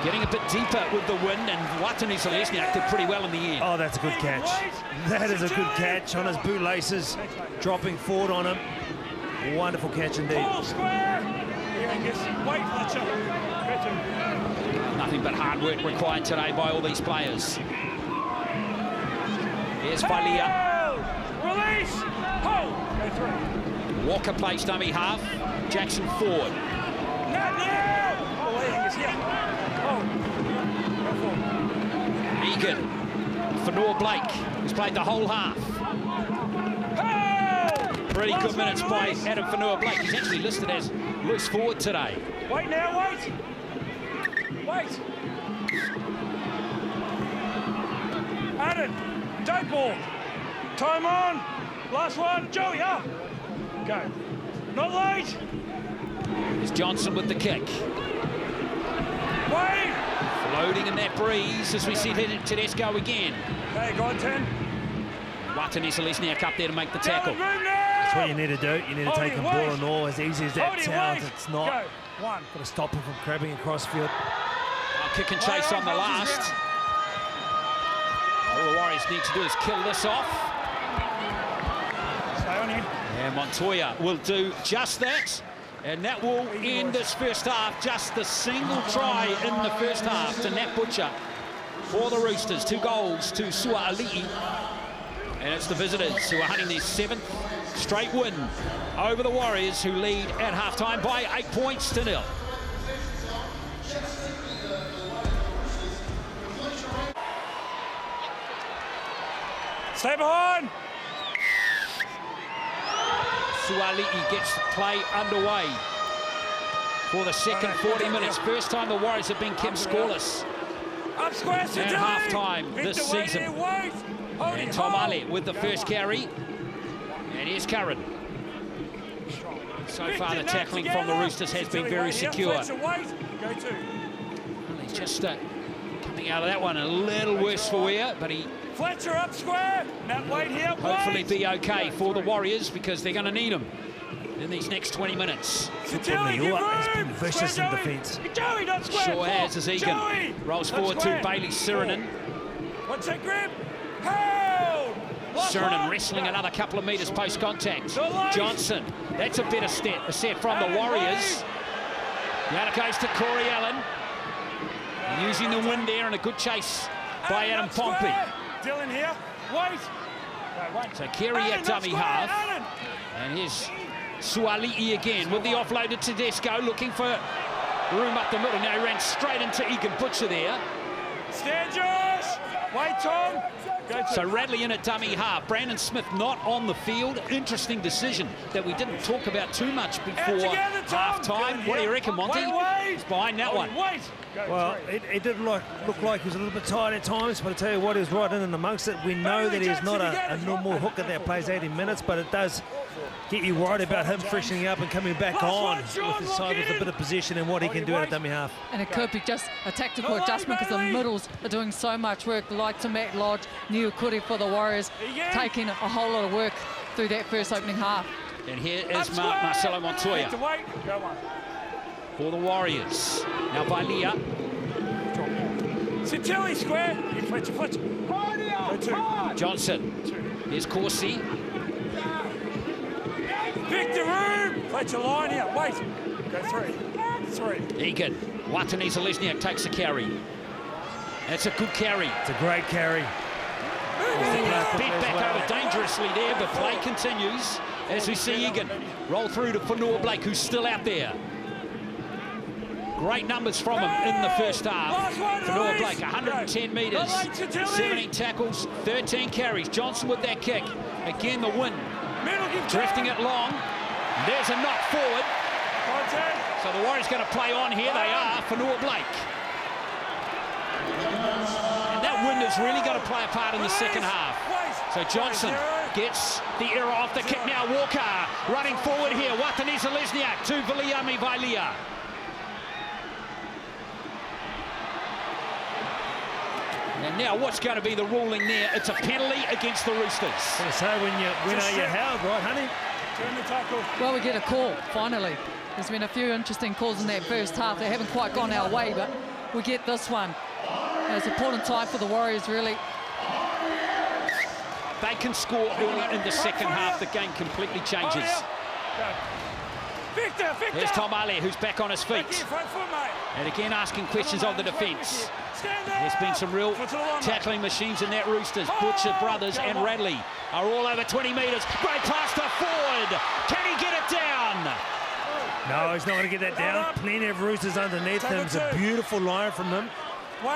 Getting a bit deeper with the wind, and Watani Zelezniak did pretty well in the end.
Oh, that's a good catch. That is a good catch on his bootlaces, dropping forward on him. Wonderful catch indeed.
Ball square. Here, Angus. Wait, Fletcher.
Nothing but hard work required today by all these players. Here's Valia.
Release. Hold. Go through.
Walker plays dummy half. Jackson forward.
Not now. Oh, wait, Angus, here.
Egan, Fanor Blake, who's played the whole half. Pretty good minutes by Adam Fanor Blake. He's actually listed as loose forward today.
Wait now, wait. Wait. Adam, don't ball. Time on. Last one. Joey, up. Go. Not late.
Here's Johnson with the kick.
Wait.
Floating in that breeze as we see Tedesco again.
Okay, go on, 10.
Watani Zelezniak up there to make the tackle.
That's what you need to do. You need to take him ball and all. As easy as that sounds, it's not.
Go. One.
Got to stop him from grabbing across field.
Kick and chase on the last. All the Warriors need to do is kill this off.
Stay on him.
And Montoya will do just that. And that will end this first half. Just the single try in the first half to Nat Butcher for the Roosters. 2 goals to Sua'ali'i. And it's the visitors who are hunting their 7th straight win over the Warriors, who lead at halftime by 8 points to 0.
Stay behind.
Sua'ali'i gets play underway for the second 40 minutes. First time the Warriors have been kept scoreless
Up square,
at half-time this season. And Tom Ali with the first carry. And here's Curran. So far the tackling from the Roosters has been very secure. He's just coming out of that one a little worse for wear, but he
Fletcher up square. Matt Wade here.
hopefully be okay for the Warriors, because they're going to need him in these next 20 minutes.
He's been vicious in defence.
Joey, not square.
Sure has, as Egan rolls forward to Bailey Sirinen.
What's that grip? Hold.
Sirinen wrestling another couple of metres post-contact. Johnson, that's a better set from the Warriors. Now it goes to Corey Allen. Using the wind there, and a good chase by Adam Pompey.
Dylan here. Wait.
So Carey at dummy half. And here's Sua'ali'i again with the offload to Tedesco, looking for room up the middle. Now he ran straight into Egan Butcher there.
Stand, Josh. Wait, Tom.
So Radley in at dummy half. Brandon Smith not on the field. Interesting decision that we didn't talk about too much before half-time. What do you reckon, Monty? He's behind that one.
Well, it did look like he was a little bit tired at times, but I tell you what, he was right in amongst it. We know that he's not a normal hooker that plays 80 minutes, but it does get you worried about him freshening up and coming back on with his side with a bit of position and what he can do at dummy half.
And it could be just a tactical adjustment, because the middles are doing so much work, like to Matt Lodge, Niukuri for the Warriors, taking a whole lot of work through that first opening half.
And here is Marcelo Montoya for the Warriors. Now Valia.
Sintilli square. Fletcher. Go 2.
Johnson. Here's Corsi.
Victor room. Fletcher line here. Wait. Go 3.
Egan. Watani Zelezniak takes a carry. That's a good carry.
It's a great carry.
Beat back over dangerously there, but play continues as we see Egan roll through to Fanor Blake, who's still out there. Great numbers from him in the first half. Fanor Blake, 110 metres, 17 tackles, 13 carries. Johnson with that kick. Again, the win. Drifting it long. There's a knock forward. So the Warriors going to play on here. They are. Fanor Blake. And that wind is really going to play a part in the second half. So Johnson gets the error off the kick now. Walker running forward here. Watani Zelezniak to Viliami Vailea. And now what's going to be the ruling there? It's a penalty against the Roosters.
I was going to say, when you win, you held, right, honey?
Turn the tackle.
Well, we get a call, finally. There's been a few interesting calls in that first half. They haven't quite gone our way, but we get this one. It's an important time for the Warriors, really.
They can score early in the second half. The game completely changes.
Victor!
There's Tom Ali, who's back on his feet.
Front foot, mate.
And again asking questions of the defence. There's been some real tackling machines in that Roosters. Butcher, Brothers and Radley are all over 20 metres. Great pass to Ford. Can he get it down?
No, he's not going to get that down. Plenty of Roosters underneath him. It's a beautiful line from him.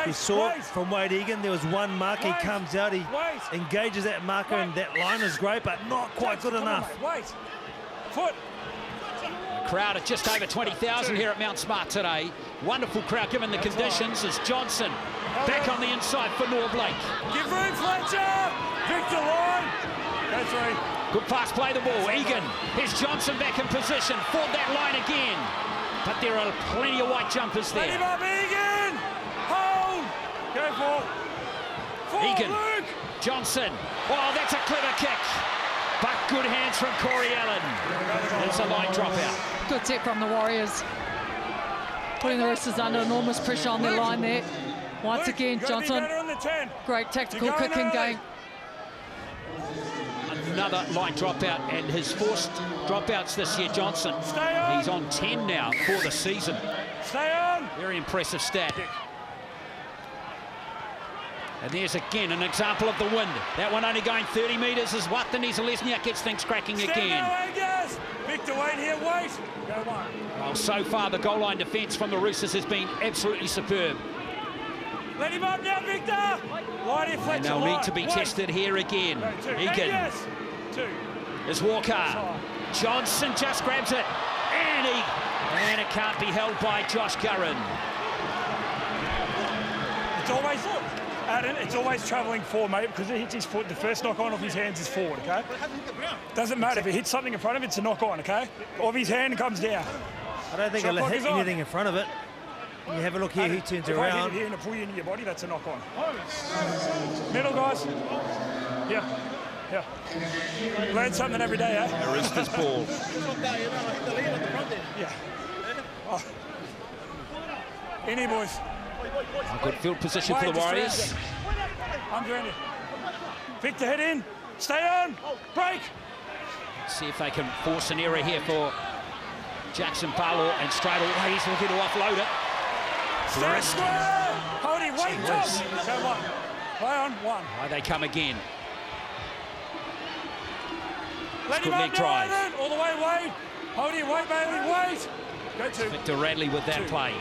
We saw it from Wade Egan. There was one marker. He comes out, he engages that marker, and that line is great, but not quite good enough.
Foot.
Crowd at just over 20,000 here at Mount Smart today. Wonderful crowd given the conditions as Johnson back on the inside for Noah Blake.
Give room, Fletcher. Victor line. Go three.
Good pass, play the ball. Egan. Here's Johnson back in position. Fought that line again. But there are plenty of white jumpers there.
Let him up, Egan. Hold. Go for.
Egan.
Luke.
Johnson. Oh, that's a clever kick. But good hands from Corey Allen. It's a line dropout.
Good tip from the Warriors. Putting the Roosters under enormous pressure on their line there. Once again, Johnson, great tactical kicking game.
Another line dropout, and his forced dropouts this year, Johnson. He's on 10 now for the season.
Stay on.
Very impressive stat. And there's again an example of the wind. That one only going 30 metres as Wathan Lesniak gets things cracking again.
Victor, wait here, wait. Go one.
Well, so far the goal line defence from the Roosters has been absolutely superb.
Let him up now, Victor. Wide here, Fletcher.
And they'll need to be tested here again. Egan. There's Walker. Johnson just grabs it. And it can't be held by Josh Curran.
It's always travelling forward, mate, because it hits his foot. The first knock on off his hands is forward, okay? Doesn't matter. If it hits something in front of it, it's a knock on, okay? Off his hand, it comes down.
I don't think it'll hit anything in front of it. You have a look here, he turns around.
If I hit it here and pull you into your body, that's a knock on. Middle, guys. Yeah. Learn something every day, eh?
A Roosters ball.
Yeah. Oh. In here, boys.
Good field position for the Warriors.
Under it. Victor, head in. Stay on. Break.
See if they can force an error here for Jackson Paulo, and straight away he's looking to offload it.
Stay square. Hold it. Wait, Tom. Go one. Play on one.
Why they come again.
Let him up now, all the way, Wade. Hold it. Wait, Bailey. Wait. Go two.
Victor Radley with that play.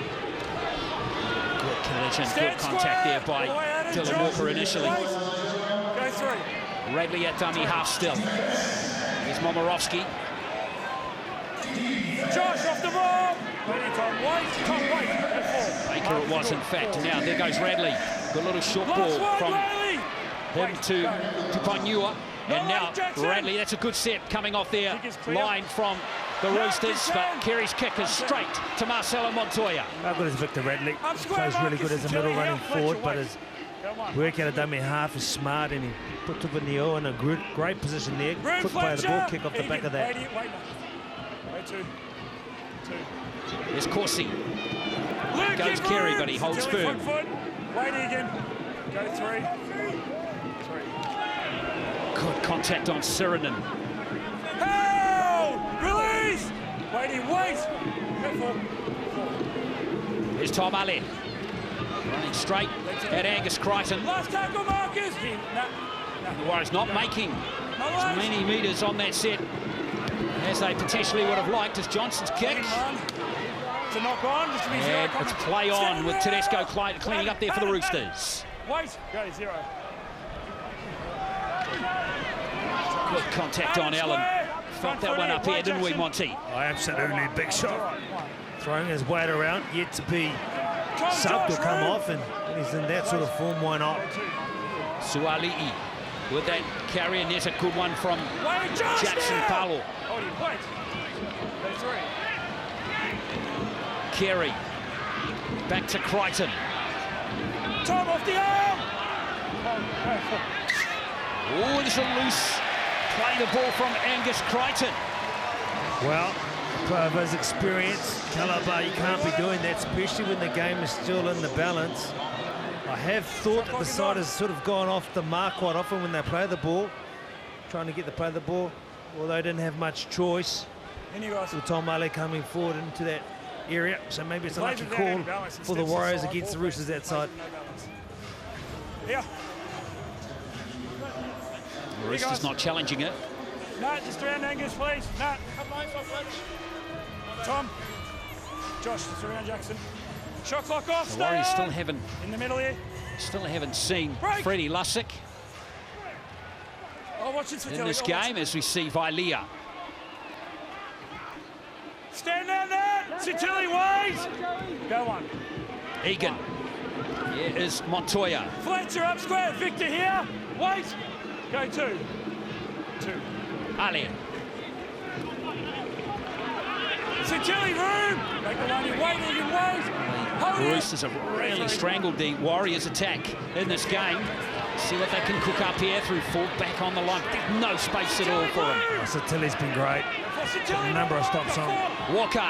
Good collision, good contact there by Dylan Walker initially.
Go three.
Radley at dummy, half still. Here's Momirovski.
Josh off the ball. Wait.
Baker it was, in fact. Now there goes Radley. Good little short ball from him to Tupanua. And now Radley, that's a good set coming off their line from the Roosters, but Kerry's kick is straight to Marcelo Montoya.
How good is Victor Radley? He plays really good as a middle running forward, but his work out of dummy half is smart, and he put Tupanua in a great position there. Quick play of the ball, kick off the back of that.
There's Corsi. Goes Kerry, but he holds firm.
Wait again. Go three.
Good contact on Sirinen.
Release! Wait.
Here's Tom Ali. Running straight at Angus Crichton.
Last tackle, Marcus!
The Warriors not making as many metres on that set as they potentially would have liked as Johnson's kick.
It's a knock on.
And it's play on with Tedesco cleaning up there for the Roosters.
Wait. Go 0.
Good contact on Allen. Felt that one up here, didn't we, Monty?
Oh, absolutely, big shot. Throwing his weight around, yet to be subbed or come off, and when he's in that sort of form, why not?
Suali'i with that carry, and there's a good one from Jackson Paulo. Carey back to Crichton.
Tom off the arm.
Oh, there's a loose play the ball from Angus Crichton.
Well, of his experience, calibre, you can't be doing that, especially when the game is still in the balance. I have thought that the side has sort of gone off the mark quite often when they play the ball, trying to get the play the ball, although they didn't have much choice. With Tom Malley coming forward into that area, so maybe it's a lucky call for the Warriors against the Roosters that side.
Yeah.
The Roosters not challenging it.
No, just around Angus, please. No. Tom. Josh, just around Jackson. Shot clock off.
The Warriors still haven't.
In the middle here.
Still haven't seen Freddie Lussick in this game as we see Vailea.
Stand down there. Sitilli ways. Go on.
Egan. Here is Montoya.
Fletcher up square. Victor here. Wait. Go two.
Ali.
Sitilli room. Make the line. Wait. Egan ways.
The Roosters have really strangled the Warriors' attack in this game. See what they can cook up here through full back on the line. No space at all for him.
Sitilli's been great. A number of stops on.
Walker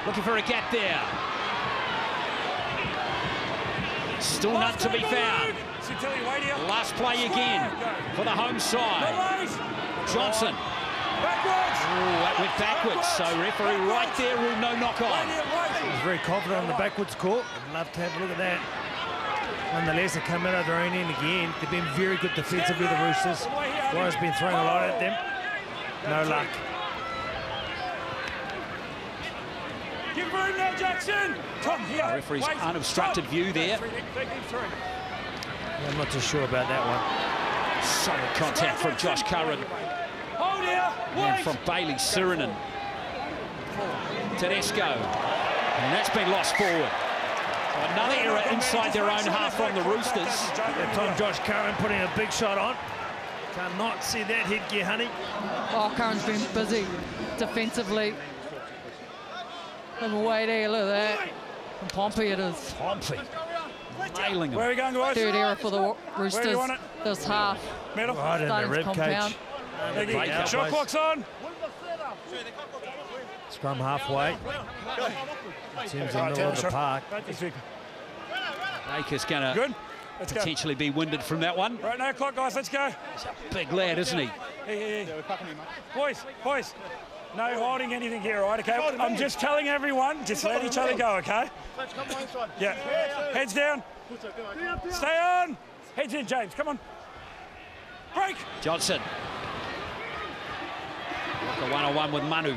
looking for a gap there. Still none to be found. Last play again for the home side. Johnson.
Backwards.
Oh, that went backwards. So referee right there ruled no knock on.
He's very confident on the backwards call. I'd love to have a look at that. Nonetheless, they come out of their own end again. They've been very good defensively, the Roosters. Warriors been throwing a lot at them. No luck.
Give room now, Jackson. Tom here.
Referee's unobstructed view there.
I'm not too sure about that one.
Solid contact from Josh Curran.
Hold here.
And from Bailey Sirinen. Tedesco. And that's been lost forward. So another error inside their own half from the Roosters.
That Josh Curran putting a big shot on. Cannot see that headgear, honey.
Oh, Curran's been busy defensively. From away there, look at that. From Pompey it is.
Pompey. Nailing him.
Where are we going, guys?
Third error for the Roosters this half.
Middle.
Right in the rib cage.
Shot clock's on.
Scrum halfway. Team's in the middle of the park.
Baker's going to potentially be winded from that one.
Right now, clock, guys. Let's go.
He's a big lad, isn't he?
Boys. No holding anything here, right? Okay. I'm just telling everyone, just let each other go, okay? Yeah. Heads down. Stay on. Heads in, James. Come on. Break.
Johnson. The one-on-one with Manu.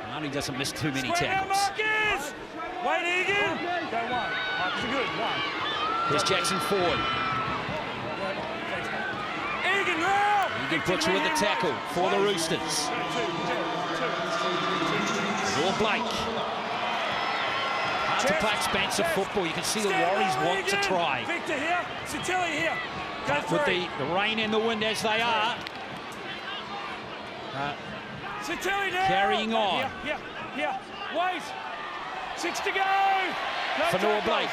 Manu doesn't miss too many tackles.
Wait, Egan. Go one. Marcus, good. One.
Here's Jackson forward.
Egan, now.
Egan puts with the tackle for the Roosters. Or Blake. Hard to play expansive football. You can see the Warriors want to try.
Victor here. Sitilli here.
But with the rain and the wind as they are, carrying on.
Yeah. Wait. 6 to go.
For Noah Blake.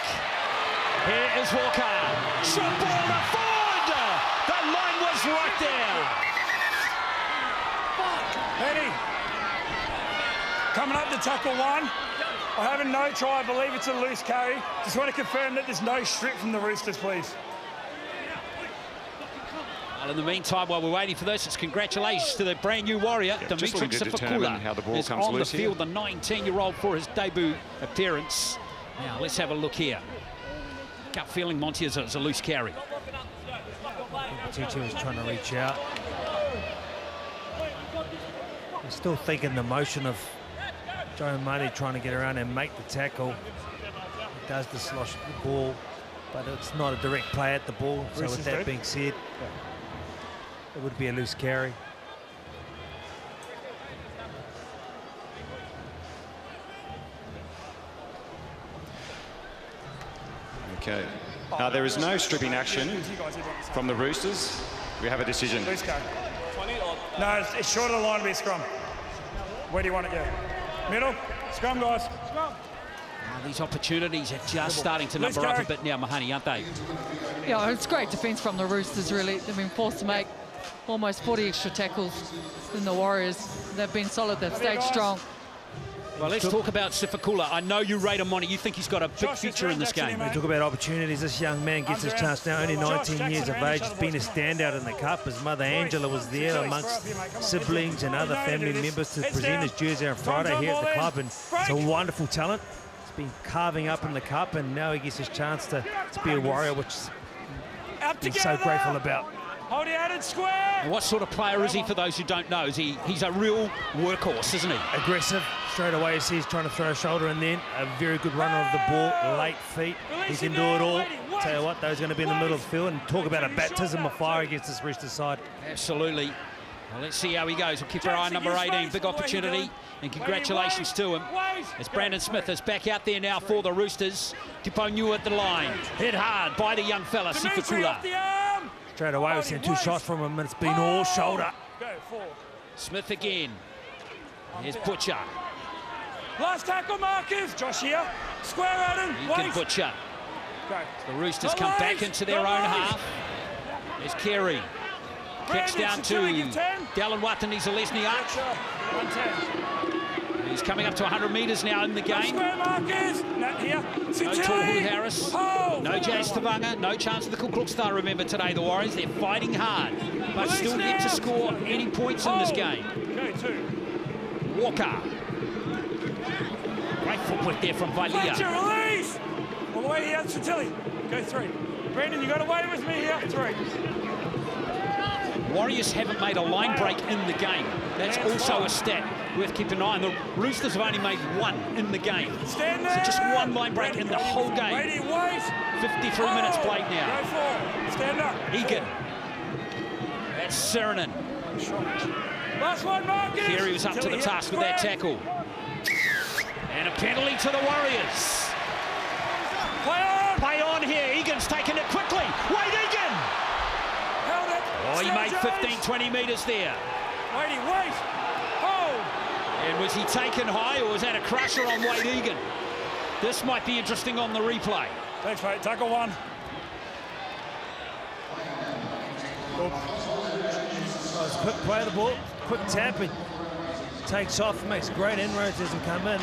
Here is Walker. Shot ball to forward. That line was right there.
Benny. Coming up to tackle one. I haven't no try. I believe it's a loose carry. Just want to confirm that there's no strip from the Roosters, please.
Well, in the meantime, while we're waiting for this, it's congratulations to the brand new Warrior, Dimitri Sifakula, is on the field, the 19-year-old for his debut appearance. Now, let's have a look here. Gut feeling, Monty, is a loose carry.
Teacher was trying to reach out. I'm still thinking the motion of Joe Money trying to get around and make the tackle. He does dislodge the ball, but it's not a direct play at the ball. So with that being said, it would be a loose carry.
Okay. There is no stripping action from the Roosters. We have a decision.
Loose carry. No, it's short of the line to be a scrum. Where do you want it, yeah? Middle. Scrum, guys. Scrum.
These opportunities are just starting to number up a bit now, Mahoney, aren't they?
Yeah, it's great defence from the Roosters, really. They've been forced to make almost 40 extra tackles than the Warriors. They've been solid. They've stayed strong.
Well, let's talk about Sifakula. I know you rate him on it. You think he's got a big future in this game.
We talk about opportunities. This young man gets his chance now, only 19 years of age. He's been a standout in the Cup. His mother, Angela, was there amongst siblings and other family members to present his jersey on Friday here at the club. And it's a wonderful talent. He's been carving up in the Cup, and now he gets his chance to be a Warrior, which he's so grateful about.
Hold it out and square.
And what sort of player is he, for those who don't know? He's a real workhorse, isn't he?
Aggressive. Straight away, he's trying to throw a shoulder, and then a very good runner of the ball, late feet. He can do it all. Tell you what, those going to be in the middle of the field, and talk about a baptism of fire against this Roosters side.
Absolutely. Well, let's see how he goes. We'll keep our eye on number 18. Big opportunity, and congratulations to him. As Brandon Smith is back out there now for the Roosters. Tiponua at the line. Hit hard by the young fella, Sifakula.
Straight away, we've seen 2 shots from him, and it's been all shoulder.
Smith again. Here's Butcher.
Last tackle, Marcus. Josh here. Square at him.
Egan Butcher. The Roosters come back into their own half. There's Carey. Kicks down to Dallin Watani Zalesniak. He's coming up to 100 metres now in the game. No Tohu Harris. No Jazz Tavanga. No chance of the Cook Star, remember, today. The Warriors, they're fighting hard, but still yet to score any points in this game. Walker. Great footwork there from Valia.
Release! All the way here, Satilli. Go 3. Brandon, you got away with me here. 3.
Warriors haven't made a line break in the game. That's also a stat worth keeping an eye on. The Roosters have only made 1 in the game. So just 1 line break in the whole game. 53 minutes played now.
Go 4. Stand up.
Egan. That's Sirenen.
Last one, Marcus.
Carey was up to the task with that tackle. And a penalty to the Warriors. Play on here. Egan's taken it quickly. Wade Egan.
Held it.
Oh, he made 15, 20 metres there.
Wait. Hold.
And was he taken high, or was that a crusher on Wade Egan? This might be interesting on the replay.
Thanks, mate. Tackle 1.
Oh, it's quick play of the ball, quick tap, and takes off, makes great inroads as he come in.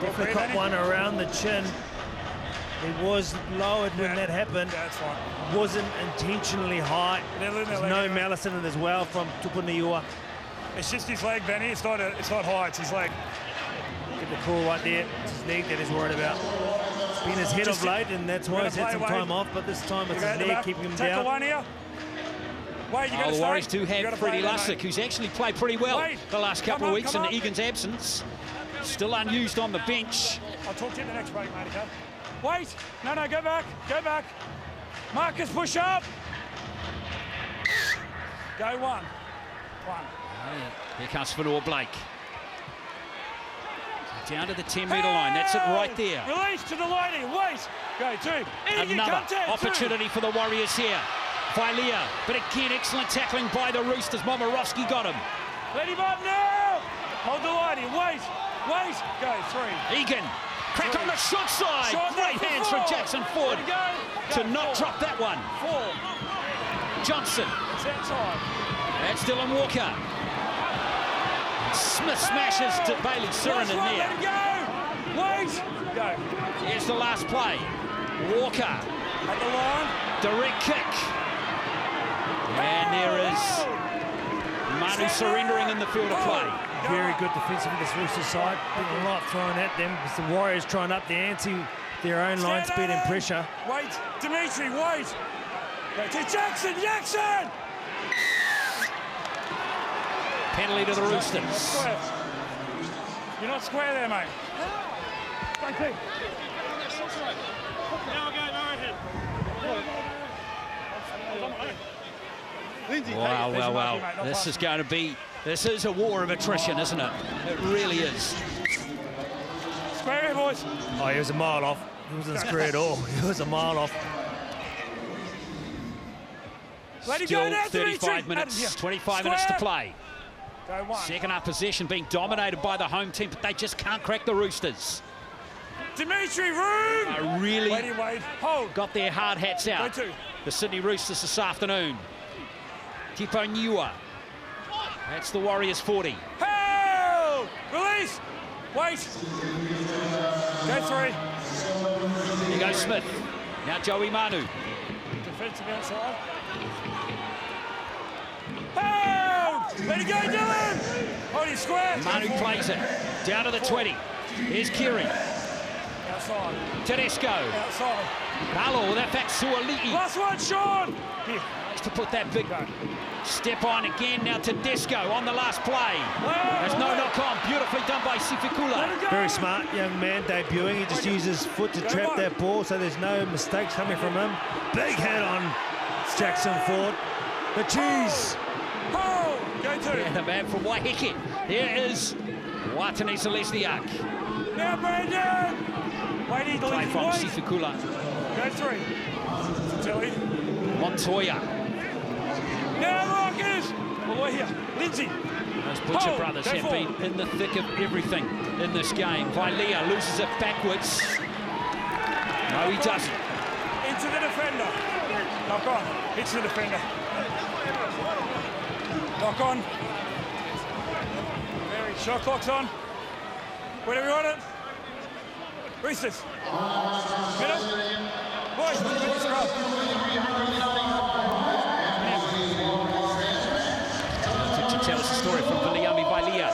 Definitely got one around the chin. It was lowered when that happened.
That's fine.
Wasn't intentionally high. There's no malice in it as well from Tupuniua.
It's just his leg, Benny. It's not high, it's his leg.
Get the call right there. It's his leg that he's worried about. It's been his head of late, and that's why he's had some time off, but this time it's his leg keeping him down.
1 here. Wait, you
the Warriors do have Freddie Lussick, who's actually played pretty well the last couple of weeks in Egan's absence. Still unused on the bench.
I'll talk to you in the next break, mate, okay? Wait. No, go back. Marcus, push up. Go 1.
Here comes Fanor Blake. Down to the 10-metre line. That's it right there.
Release to the line here. Wait. Go 2.
Another opportunity for the Warriors here. Valia, but again, excellent tackling by the Roosters. Momorowski got him.
Let him up now. Hold the line here. Wait. Go 3.
Egan. Crack on the short side. Great hands from Jackson Ford to not drop that one.
4.
Johnson.
It's outside.
That's Dylan Walker. Smith smashes to Bailey Sirenen there.
Let it go. Wait. Go.
Here's the last play. Walker.
At the line.
Direct kick. And there is Manu surrendering in the field of play.
Very good defensive of this Roosters side. Been a lot thrown at them. It's the Warriors trying up the ante, their own line speed and pressure.
Wait, Dimitri, wait. Go to Jackson.
Penalty to the Roosters.
You're not square there, mate.
Wow. This is a war of attrition, isn't it? It really is.
Square here, boys.
Oh, he was a mile off. He wasn't square at all. He was a mile off.
Still 35 minutes, 25 minutes to play.
Go 1.
Second half possession being dominated by the home team, but they just can't crack the Roosters.
Dimitri, room!
Really
Wade. Hold.
got their hard hats out.
Go to.
The Sydney Roosters this afternoon. Tipo Niua. That's the Warriors 40.
Hold! Release! Wait! Go 3.
Here goes Smith. Now Joey Manu.
Defensive outside. Hold! Let it go, Dylan! Hold his square.
Manu plays it. Down to the 20. Here's Kiri.
Outside.
Tedesco.
Outside.
Carlo, that back Suoli'i.
Last one, Sean! Here.
To put that big step on again. Now Tedesco on the last play. There's no knock on. Beautifully done by Sifikula.
Very smart young man debuting. He just uses his foot to trap that ball, so there's no mistakes coming from him. Big hit on Jackson Ford. The cheese.
Oh, go to.
Yeah, the man from Waiheke. There is Watane Celestiak.
Now Brandon. Waiting to
Play
lead
from
the
Sifikula.
Go 3. Tilly.
Montoya.
Now Rockers. All the way here. Lindsay.
Those Butcher brothers have been in the thick of everything in this game. Vailea loses it backwards. No, he doesn't.
Into the defender. Knock on. Hits the defender. Knock on. Shot clock's on. Where do we want it? Roosters. Middle. Boys, with the scrub.
Tell us a story from Viliami Vailea.
Yeah,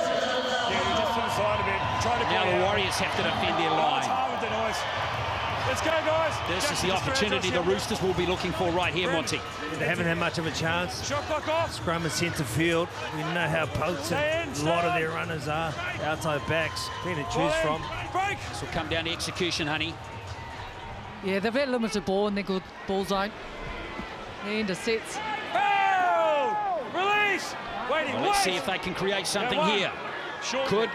just to the side a bit. Try to
Now the Warriors have to defend their line.
It's hard with the noise. Let's go, guys.
This is the opportunity the Roosters will be looking for right here, Monty.
They haven't had much of a chance.
Shot clock off.
Scrum and centre field. We know how potent a lot of their runners are. Outside backs, plenty to choose from.
Break.
This will come down to execution, honey.
Yeah, they've had limited ball in their good ball zone. The end of sets.
Oh! Release. Waiting.
Well, let's see if they can create something here. Could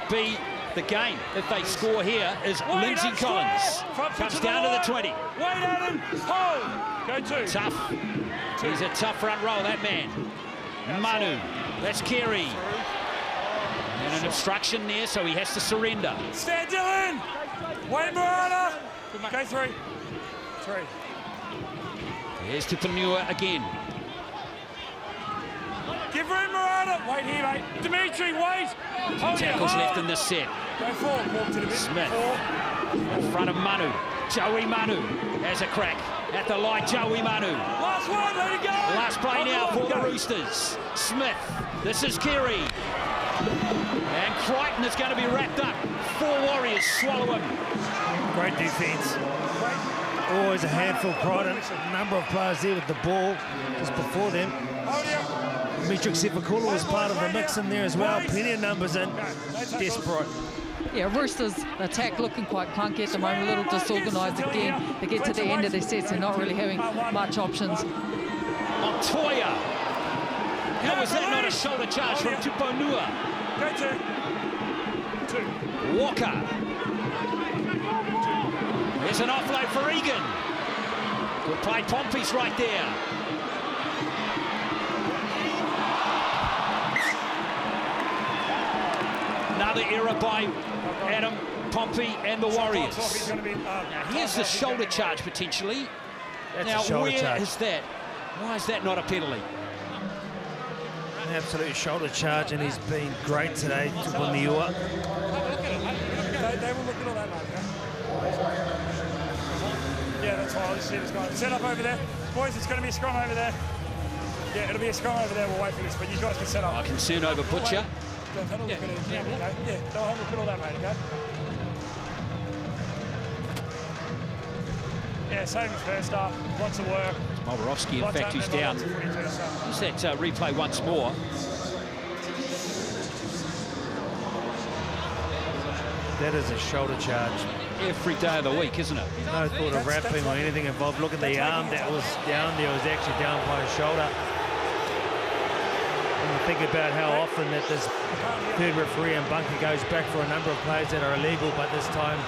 be the game. If they score here is Lindsay Collins. Comes down to the 20.
Wait, Adam. Hold. Go 2.
Tough. He's a tough front row, that man. Manu. That's Kerry. And an obstruction there, so he has to surrender.
Stand Dylan. Wait, Marana. Go 3. 3.
Here's Tupanua again.
Give room, Marana. Wait here, mate. Dimitri, wait. Hold
Tackles left in this set.
Go 4. Walk to the bit.
Smith.
4.
In front of Manu. Joey Manu has a crack at the line. Joey Manu.
Last one. Let it go.
Last play now for the Roosters. Smith. This is Kerry. And Crichton is going to be wrapped up. 4 Warriors swallow him.
Great defence. Always a handful. Crichton. A number of players there with the ball just before them. Dimitri Sifikula was part of the mix in there as well. Plenty of numbers in. Desperate.
Yeah, Roosters attack looking quite clunky at the moment, a little disorganised again. They get to the end of their sets, they're not really having much options.
Montoya. How was that not a shoulder charge from Tuponua?
Go 2.
Walker. There's an offload for Egan. Good play, Pompey's right there. Another error by Adam, Pompey and the Warriors. Now, here's the shoulder charge potentially.
That's
now,
a shoulder
where
charge.
is that? Why is that not a penalty?
An absolute shoulder charge, and he's been great today.
They will look at all that, mate. Yeah, that's fine. Let's see this guy. Set up over there. Boys, it's going to be a scrum over there. Yeah, it'll be a scrum over there. We'll wait for this, but you guys can set up.
Concern over Butcher.
Have a look at it. Yeah, okay? Yeah, they'll have a look at all that, mate, okay? Yeah, same as first half. Lots of work.
Moborowski, in fact, who's down. Use that replay once more.
That is a shoulder charge.
Every day of the week, isn't it?
No thought of wrapping or anything involved. Look at the arm that was down there. It was actually down by his shoulder. When you think about how often that this third referee and bunker goes back for a number of plays that are illegal, but this time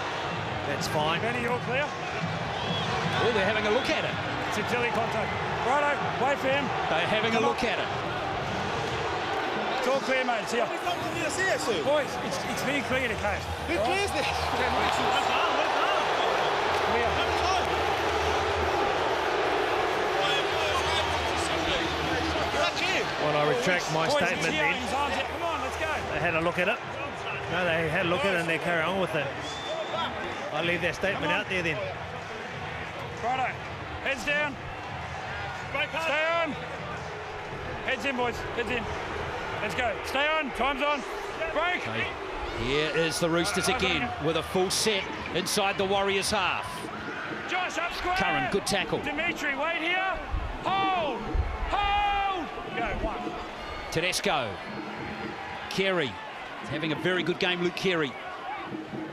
that's fine.
Benny, you're clear?
Oh, they're having a look at it.
It's a Tilly contact. Righto, wait for him.
They're having a look at it.
It's all clear, mate. It's here. Boys, it's being cleared, okay?
Who clears this?
here.
Well, I retract my statement then.
Come on, let's go.
They had a look at it. No, they had a look at it and they carry on with it. I'll leave that statement out there then.
Righto. Heads down. Stay on. Heads in, boys. Heads in. Let's go. Stay on. Time's on. Break.
Okay. Here is the Roosters again with a full set inside the Warriors half.
Josh, up square.
Curran, good tackle.
Dimitri, wait here. Hold. Hold. Go, one.
Tedesco. Carey. Having a very good game, Luke Carey.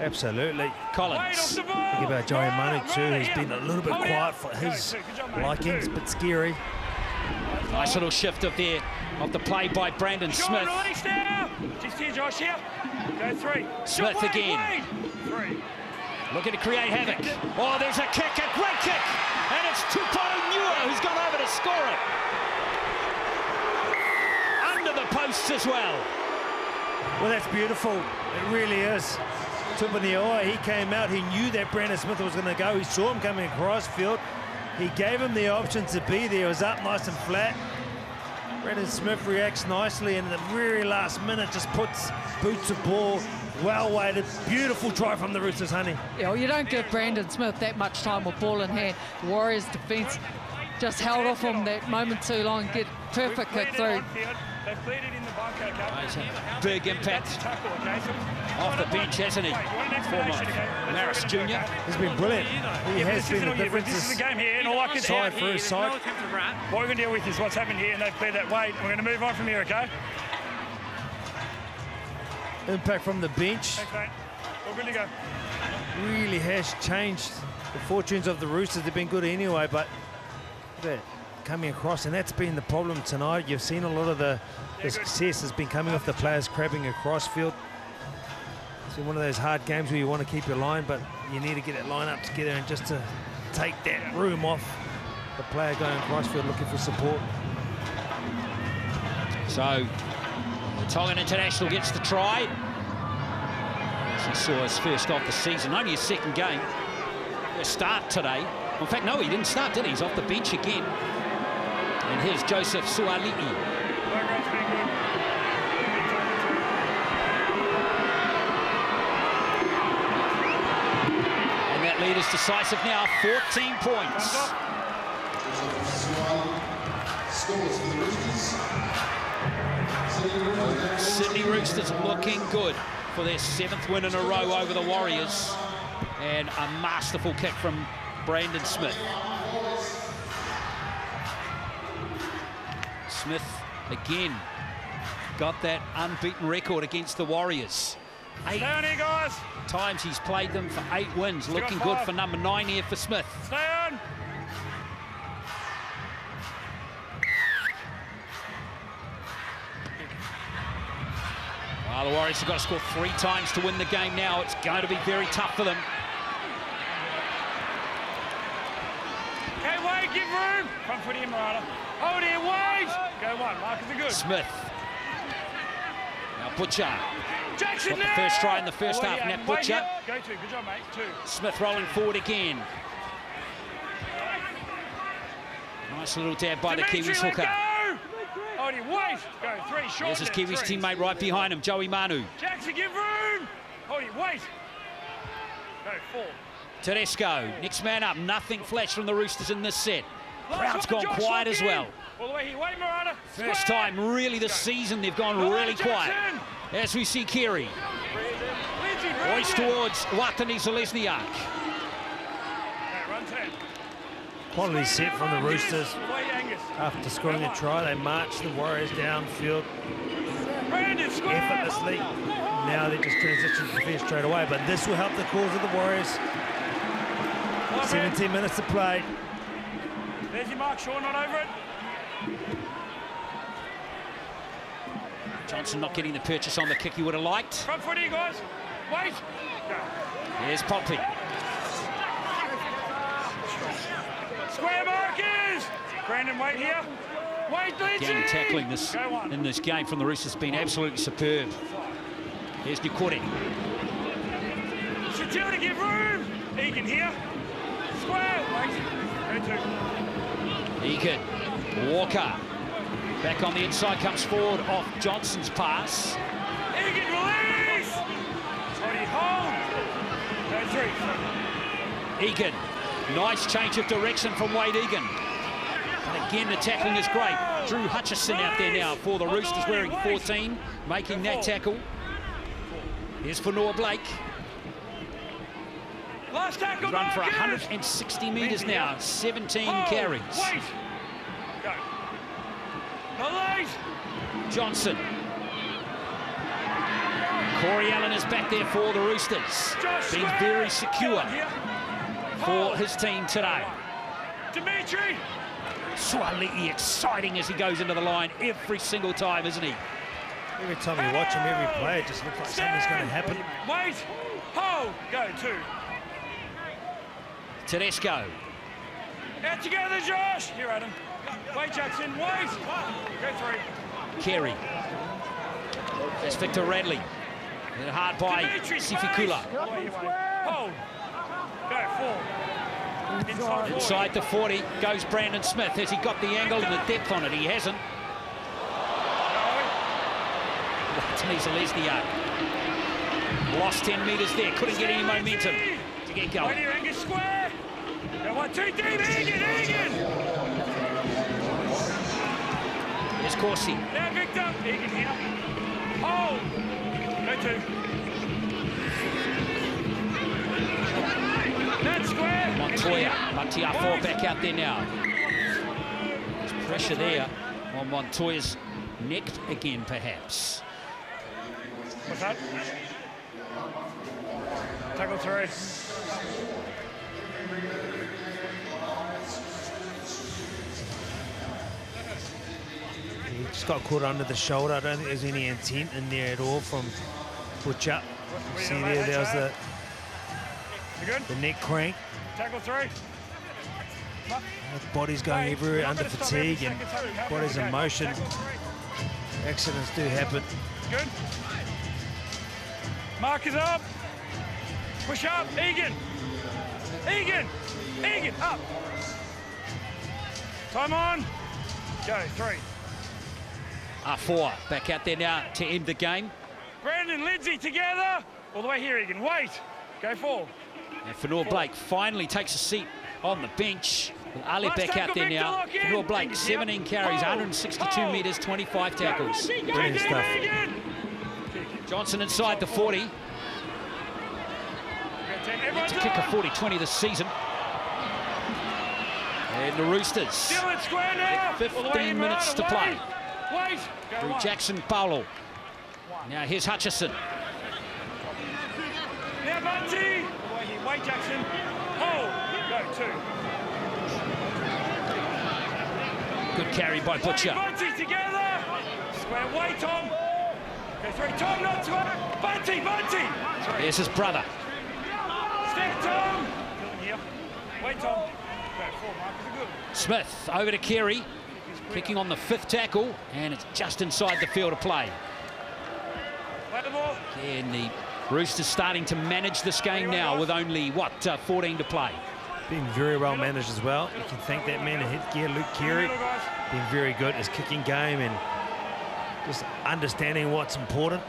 Absolutely.
Collins.
Think about Joey Manu too. He's been a little bit quiet for his likings, but scary.
Nice little shift of the play by Brandon Smith.
Just here, Josh, here. Go three.
Smith again.
Three.
Looking to create havoc. Oh, there's a kick, a great kick. And it's Tupou Nua who's gone over to score it. Under the posts as well.
Well, that's beautiful. It really is. Tupou, he came out, he knew that Brandon Smith was going to go. He saw him coming across field. He gave him the option to be there. It was up nice and flat. Brandon Smith reacts nicely, and in the very last minute just boots the ball. Well weighted. Beautiful try from the Roosters, honey.
Yeah, well, you don't give Brandon Smith that much time with ball in hand. The Warriors defence just held off him that moment too long. Get perfect kick through.
They've played it in the bunker, okay?
Big impact off the bench, hasn't he? Former Maris Jr.
He's been brilliant. He has been the difference.
This is the game here, and all I can
side for his side.
What we're going to deal with is what's happened here, and they've cleared that weight. We're going to move on from here, okay?
Impact from the bench.
Thanks, mate. We're good to go.
Really has changed the fortunes of the Roosters. They've been good anyway, but they're coming across, and that's been the problem tonight. You've seen a lot of the success has been coming off the players crabbing across field. It's been one of those hard games where you want to keep your line, but you need to get that line up together and just to take that room off the player going across field looking for support.
So the Tongan international gets the try. As he saw his first off the season, only his second game. First start today. In fact, no, he didn't start, did he? He's off the bench again. And here's Joseph Suali'i. And that lead is decisive now, 14 points. Sydney Roosters looking good for their 7th win in a row over the Warriors. And a masterful kick from Brandon Smith. Smith again got that unbeaten record against the Warriors. 8
Stay on here, guys.
times he's played them for 8 wins. Looking good for number 9 here for Smith.
Stay on.
Well, the Warriors have got to score 3 times to win the game now. It's going to be very tough for them.
Okay, wait, give room. Front foot here, Murata. Hold here, wait. Go one, markers are good.
Smith. Now Butcher.
Jackson
got the first try in the first half,
yeah,
Nat Butcher.
Go 2, good job, mate, 2.
Smith rolling forward again. Nice little dab by
Dimitri,
the Kiwis hooker.
Hold here, wait. Go 3, short.
There's his Kiwis teammate right behind him, Joey Manu.
Jackson, give room. Hold here, wait. Go 4.
Tedesco, next man up, nothing flash from the Roosters in this set. Crowd's
one,
gone
Josh,
quiet
lock
as
in.
well.
All the way here, wait, Murata.
First time really this season they've gone really quiet. As we see Carey. Hoist towards Watani Zelezniak.
Quality set from the Roosters. After scoring a try, they march the Warriors downfield effortlessly. Now they just transition to defence straight away, but this will help the cause of the Warriors. 17 minutes to play.
There's your mark, Sean, not over it.
Johnson not getting the purchase on the kick he would have liked.
Front foot here, guys. Wait. Go.
Here's Pompey.
Square markers. Brandon, wait here. Wait, Lindsay.
Again, tackling this in this game from the Roosters has been absolutely superb. Here's Nikore.
Shatil to give room. Egan here. square. Wait.
Egan. Walker. Back on the inside, comes forward off Johnson's pass.
Egan, release. Tony, hold. Go 3.
Egan. Nice change of direction from Wade Egan. And again, the tackling is great. Drew Hutchison out there now for the Roosters, wearing 14, making that tackle. Here's for Noah Blake.
Last tackle.
He's run for 160 metres now, 17 carries.
Wait. Go. Not late.
Johnson. Corey Allen is back there for the Roosters. Being very secure for his team today.
Dimitri.
Swali'i exciting as he goes into the line every single time, isn't he?
Every time you watch him, every play, it just looks like something's going to happen.
Wait. Hold. Go 2.
Tedesco.
Out together, Josh. Here, Adam. Wait, Jackson. Wait. Go 3.
Carey. That's Victor Radley. Hit hard by Sifikula.
Hold. Go 4.
Inside the 40 goes Brandon Smith. Has he got the angle and the depth on it? He hasn't. Denise Lesniak. Lost 10 metres there. Couldn't get any momentum to get going.
Wait here, Angus square. Go 1, 2, deep. Egan.
Here's Corsi.
Now Victor. Egan here. Hold. Go 2. That square.
Montoya. Matiafo back out there now. There's pressure there on Montoya's neck again, perhaps.
What's that? Tackle 3.
He just got caught under the shoulder. I don't think there's any intent in there at all from Butcher. You see there was the neck crank.
Tackle 3.
Body's going everywhere under fatigue and body's in motion. Accidents do happen.
Good. Mark is up. Push up. Egan, up. Time on. Go, 3.
4 back out there now to end the game.
Brandon, Lindsay together. All the way here, Egan. Wait. Go 4.
And Fanua Blake finally takes a seat on the bench. With Ali back out there now. Fanua Blake, 17 carries, 162 metres, 25 tackles.
Brilliant stuff.
Johnson inside the 40. Yet to kick a 40-20 this season. And the Roosters, 15 minutes to play. Drew Jackson, Paulo. Now here's Hutchison.
Now Bunty. Wait, Jackson. Hold. Go 2.
Good carry by Butcher.
Bunty together. Square. Wait, Tom. Go 3. Tom, not square. Bunty.
There's his brother.
Step, Tom. Here. Wait, Tom. Go 4, Mark. Good.
Smith over to Carey. Kicking on the 5th tackle, and it's just inside the field of play.
Play the ball.
And the Roosters starting to manage this game now with only, 14 to play.
Being very well managed as well. You can thank that man in headgear, Luke Carey. Being very good at his kicking game and just understanding what's important.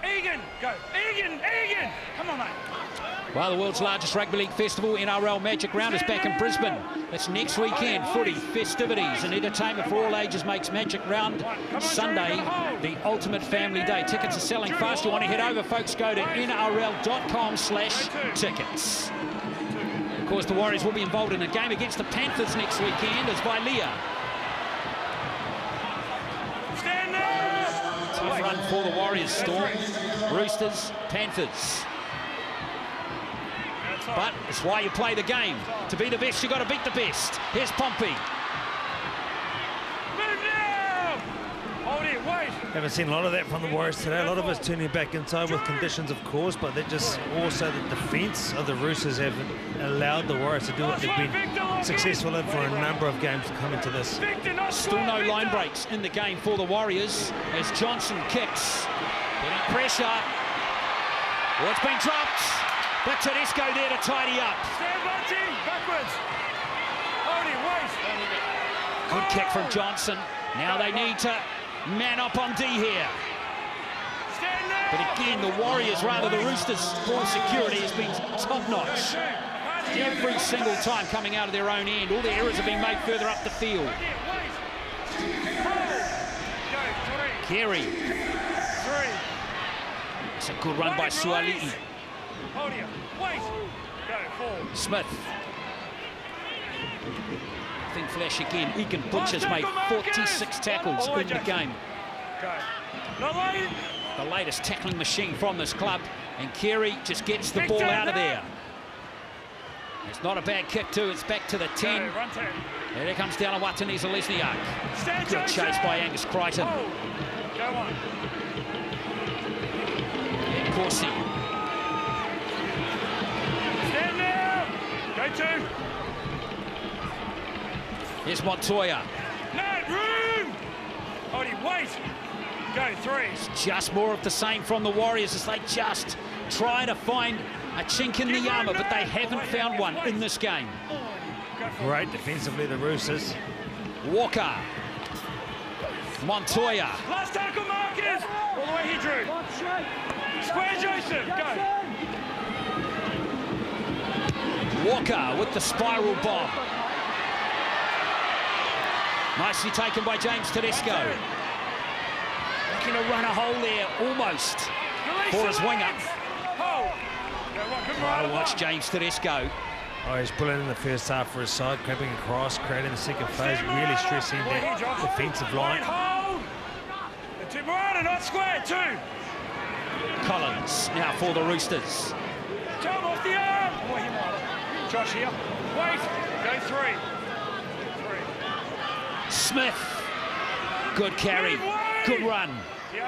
Egan, go. Egan. Come on, mate.
Well, the world's largest rugby league festival, NRL Magic Round, is back in Brisbane. It's next weekend. Footy, festivities and entertainment for all ages makes Magic Round Sunday the ultimate family day. Tickets are selling fast. You want to head over, folks, go to nrl.com/tickets. Of course, the Warriors will be involved in a game against the Panthers next weekend as Vailea.
Stand there.
Tough run for the Warriors, Storm. Roosters, Panthers. But it's why you play the game. To be the best, you've got to beat the best. Here's Pompey.
Move now. Hold it, wait.
Haven't seen a lot of that from the Warriors today. A lot of us turning back inside with conditions, of course, but that just also the defence of the Roosters have allowed the Warriors to do what they've been successful in for a number of games coming to this.
Still no line breaks in the game for the Warriors as Johnson kicks. Getting pressure. Oh, it's been dropped. But Tedesco there to tidy up.
Stand Bunty, backwards. Hold him, wait.
Good kick from Johnson. Now they need to man up on D here.
Stand there.
But again, the Warriors, rather the Roosters, ball security has been top-notch. Every single time coming out of their own end. All the errors have been made further up the field. Carey. It's a good run by Suali'i. Smith. Nothing flash again. Egan Butcher's made 46 tackles in the game. The latest tackling machine from this club. And Carey just gets the ball out of there. It's not a bad kick too. It's back to the 10. And there comes down Watanisa Lesniak. Good chase by Angus Crichton.
Go on.
Corsi.
Stand now. Go two.
Here's Montoya.
No room. Hold him. Wait. Go three.
It's just more of the same from the Warriors as they just try to find a chink in the armour, but they haven't found one in this game.
Great defensively, the Roosters.
Walker. Montoya.
Last tackle, Marcus. All the way he drew. Square Joseph. Go.
Walker with the spiral bomb. Nicely taken by James Tedesco. Looking to run a hole there, almost, for his winger. I'll watch James Tedesco.
Oh, he's pulling in the first half for his side, grabbing across, creating the second phase, really stressing that defensive line.
Two more, not square, two.
Collins now for the Roosters.
Tom off the arm. Josh here. Wait. Go three.
Smith. Good carry. Good run.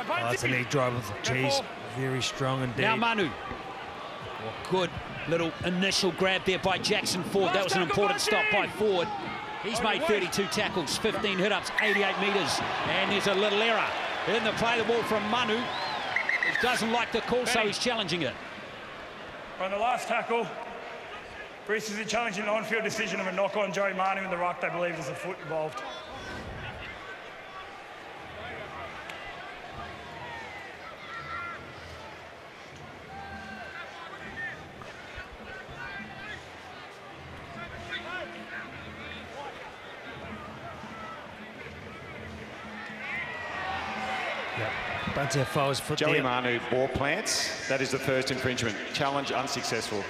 Oh, it's a leg drive with cheese. Very strong indeed.
Now Manu. Good little initial grab there by Jackson Ford. That was an important stop by Ford. He's made 32 tackles, 15 hit-ups, 88 metres. And there's a little error in the play. The ball from Manu. He doesn't like the call, so he's challenging it.
On the last tackle, Roosters are challenging an on-field decision of a knock on Joey Manu in the ruck. They believe there's a foot involved.
Bunty fouls foot
Joey
there.
Manu ball plants. That is the first infringement. Challenge unsuccessful.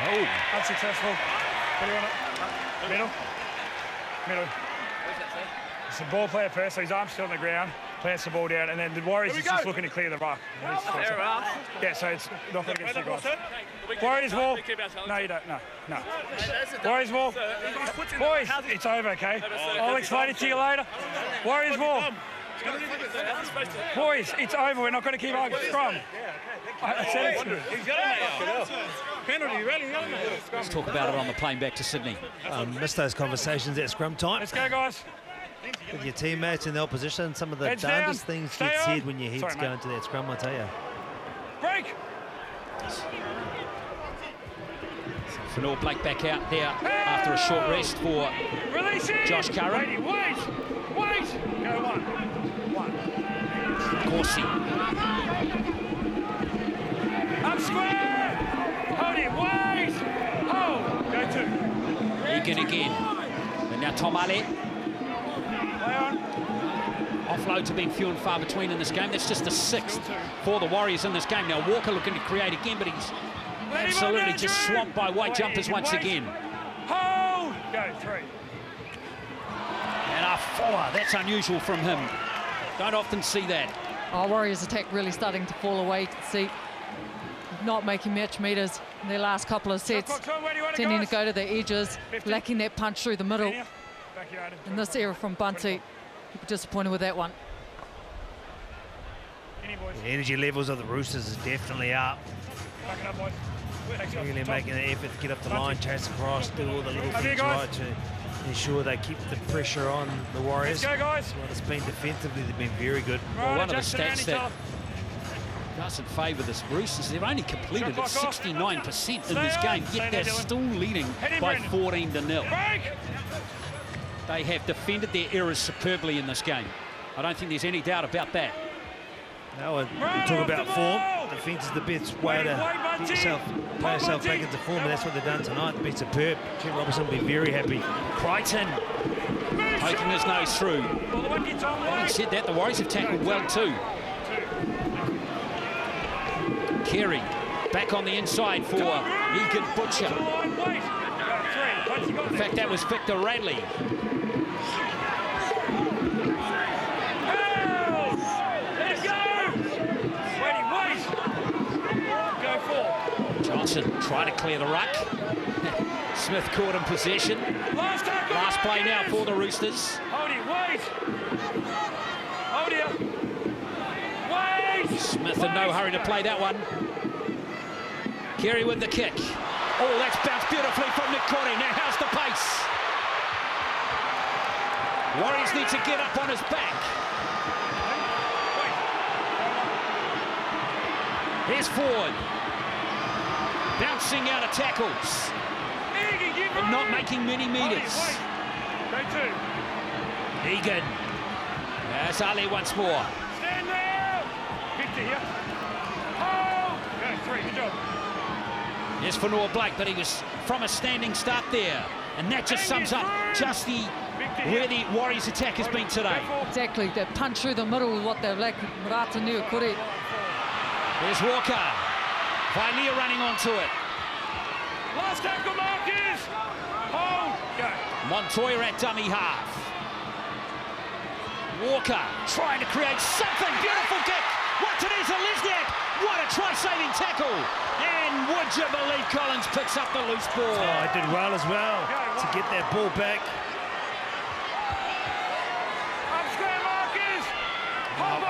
Oh, unsuccessful. What do you want? Middle. Middle. It's a ball player first, so his arm's still on the ground. Plants the ball down, and then the Warriors is just looking to clear the ruck. Yeah, so it's not going to get two guys. Warriors ball. No, you don't. No. Warriors ball. Boys, it's over, okay? I'll explain it to you later. Warriors ball. Boys, it's over. We're not going to keep arguing. Scrum. I said it.
Let's talk about it on the plane back to Sydney.
Missed those conversations at scrum time.
Let's go, guys.
With your teammates in the opposition, some of the
Heads
darndest
down.
things
Stay
get
on.
said when your head's
Sorry,
going to that scrum, I tell you.
Break.
Fenor Blake back out there after a short rest for Josh Curran.
Wait. Go one.
Corsi.
Up square. Hold it. Wait. Hold. Go two.
Egan again. And now Tomale.
Play on.
Offloads have been few and far between in this game. That's just the 6th for the Warriors in this game. Now Walker looking to create again, but he's absolutely just swamped by white jumpers once again.
Hold. Go three.
And a follow. That's unusual from him. Don't often see that.
Our Warriors attack really starting to fall away. See, not making match meters in their last couple of sets, tending to go to the edges, lacking that punch through the middle. And this error from Bunty, people disappointed with that one.
The energy levels of the Roosters is definitely up. Really making an effort to get up the line, chase across, do all the little things right to ensure they keep the pressure on the Warriors.
Let's go, guys.
Well, it's been defensively, they've been very good.
Well, one of the stats that doesn't favour the Roosters. They've only completed at 69% in this game, yet they're still leading by 14-0. They have defended their errors superbly in this game. I don't think there's any doubt about that.
Now we talk about form. Defence is the best way to get yourself, play yourself back into form, and that's what they've done tonight. Be superb. Trent Robinson will be very happy.
Crichton poking his nose through. Having said that, the Warriors have tackled well too. Carey back on the inside for Egan Butcher. In fact, that was Victor Radley. Johnson trying to clear the ruck. Smith caught in possession. Last play now for the Roosters. Smith in no hurry to play that one. Carey with the kick. Oh, that's bounced beautifully from Nick Corey. Now how's the pace? Warriors need to get up on his back. Here's Ford. Bouncing out of tackles. But not making many meters. Egan. There's Ali once more.
Stand there. Victor here. Oh, go three. Good job.
Here's for Noah Blake, but he was from a standing start there. And that just sums up just where the Warriors' attack has been today.
Exactly, that punch through the middle is what they've lacked. Rata Nui Kore.
There's Walker. Vailea running onto it.
Last tackle, Marcus. Hold. Go.
Montoya at dummy half. Walker trying to create something. Beautiful kick. Watanesa Lesniak. What a try-saving tackle. And would you believe Collins picks up the loose ball.
Oh, he did well as well to get that ball back.
Up square, Marcus.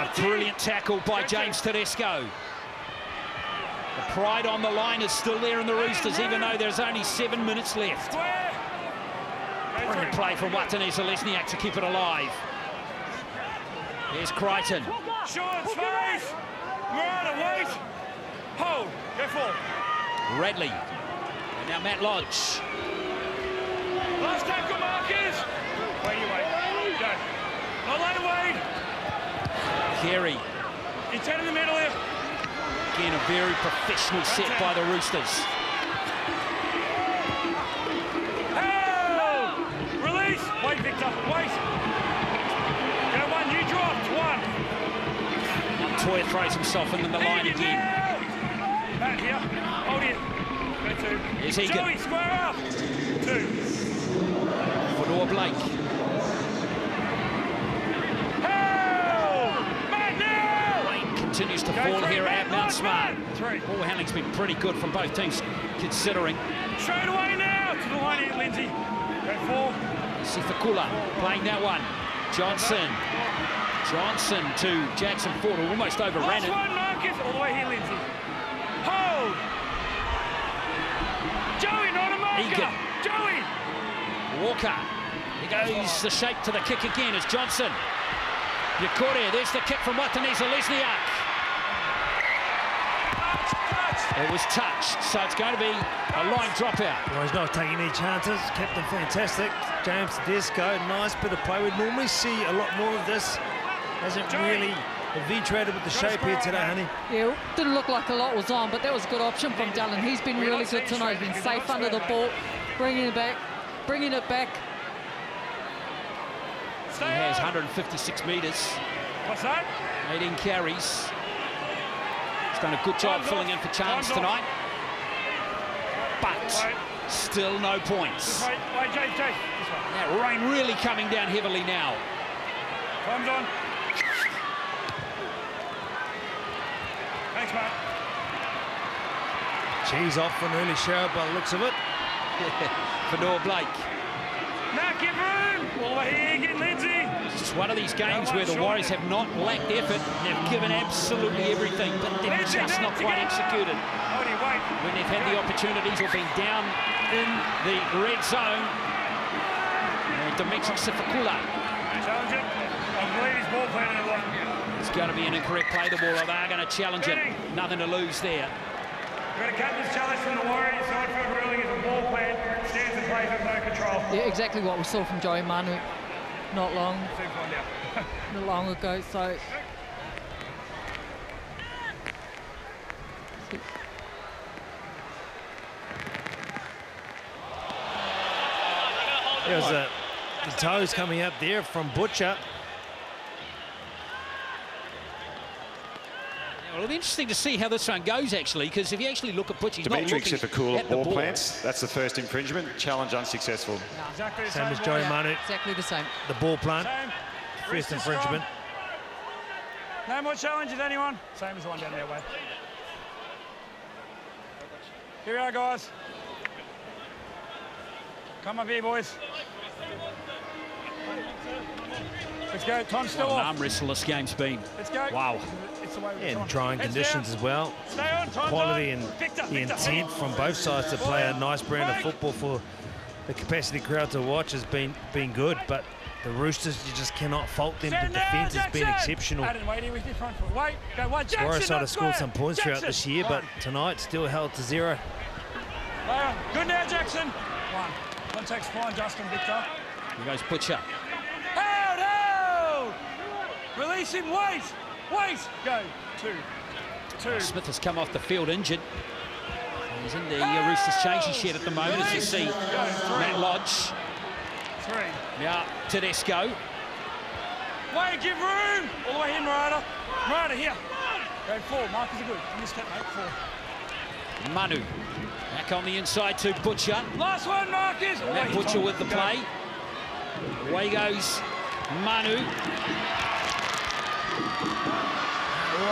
A brilliant tackle by James Tedesco. The pride on the line is still there in the Roosters, even though there's only 7 minutes left. Brilliant play from Watanesa Lesniak to keep it alive. Here's Crichton.
Short space. Murata, wait. Hold. Go forward.
Radley. And now Matt Lodge.
Last tackle, Marcus. Wait, you wait. Go. Not let it wait.
Carey.
You're 10 in the middle here.
Again, a very professional set by the Roosters.
Oh! Release. Wait, Victor. Wait. Go one. You dropped one.
Montoya throws himself into the line again.
Matt here. Hold it. Go two.
Here's Egan.
Joey, square up. Two.
For Noah Blake. Continues to fall here at Mount Smart. Ball handling's been pretty good from both teams, considering.
Straight away now to the line here, Lindsay. Go four.
Sifakula playing that one. Johnson to Jackson Ford, who almost overran it.
Last one, Marcus. All the way here, Lindsay. Hold. Joey, not a marker.
Egan.
Joey.
Walker. He goes the shape to the kick again as Johnson. Yakore, there's the kick from Watanesa Lesniak. It was touched, so it's going to be a line dropout.
Well, he's not taking any chances. Captain fantastic. James Tedesco, nice bit of play. We'd normally see a lot more of this. Hasn't really eventuated with the shape here today, honey.
Yeah, didn't look like a lot was on, but that was a good option from Dallin. He's been really good tonight. He's been safe under the ball, bringing it back.
He has 156 metres.
What's that?
18 carries. He's done a good job filling in for Chance tonight. But still no points.
Wait, Jay. This one.
That rain really coming down heavily now.
Time's on. Thanks, mate.
She's off for an early shower by the looks of it.
For Noah Blake.
Now give room. All the way here, get Lindsay.
It's just one of these games where the Warriors have not lacked effort. They've given absolutely everything, but they've just not quite executed. When they've had the opportunities or been down in the red zone. Dimitri Sifakula.
Challenge it. I believe he's ball plan in the line.
It's going to be an incorrect play the ball. They are going to challenge it. Nothing to lose there.
We're going to cut this challenge from the Warriors. On-field ruling is a ball plan. Stands and plays with no control.
Yeah, exactly what we saw from Joey Manu not long ago. So
there was the toes coming up there from Butcher.
Well, it'll be interesting to see how this one goes, actually, because if you actually look at Butch, he's not
Dimitri
looking
Sifakula
at the
ball
ball.
plants. That's the first infringement. Challenge unsuccessful.
Exactly the
Same as Joey Manu.
exactly the same.
The ball plant.
Same.
First
Wrist is
infringement.
strong. No more challenges, anyone? Same as the one down their way. Here we are, guys. Come up here, boys. Let's go. Time's still
What an
off.
arm wrestle this game's been.
Let's go.
Wow.
It's the way we're
And
on.
drying
Heads
conditions
down.
as well.
Stay on. Time's
Quality
on.
and
Victor,
the
Victor,
intent
head.
from both sides to play a nice brand of football for the capacity crowd to watch has been good, but the Roosters, you just cannot fault them. The
Stand down,
defence has been
Jackson.
exceptional.
Adam, wait here with your front foot. Wait. Go one. Jackson.
Warriors side
up
have scored
square.
some points throughout
Jackson.
this year, but tonight still held to 0.
Lay on. Good now, Jackson. One. Contact's fine, Justin, Victor.
Here goes Butcher.
Hold, hold! Release him, wait! Wait! Go. 2.
Smith has come off the field injured. He's in the Roosters changing shed at the moment, as you see Matt Lodge.
3.
Now, Tedesco.
Wait, give room! All the way in, Ryder. Ryder, here. Go 4. Markers are good. You missed that, mate. 4.
Manu. Back on the inside to Butcher.
Last one, Marcus!
Matt Butcher with the play. Away goes Manu.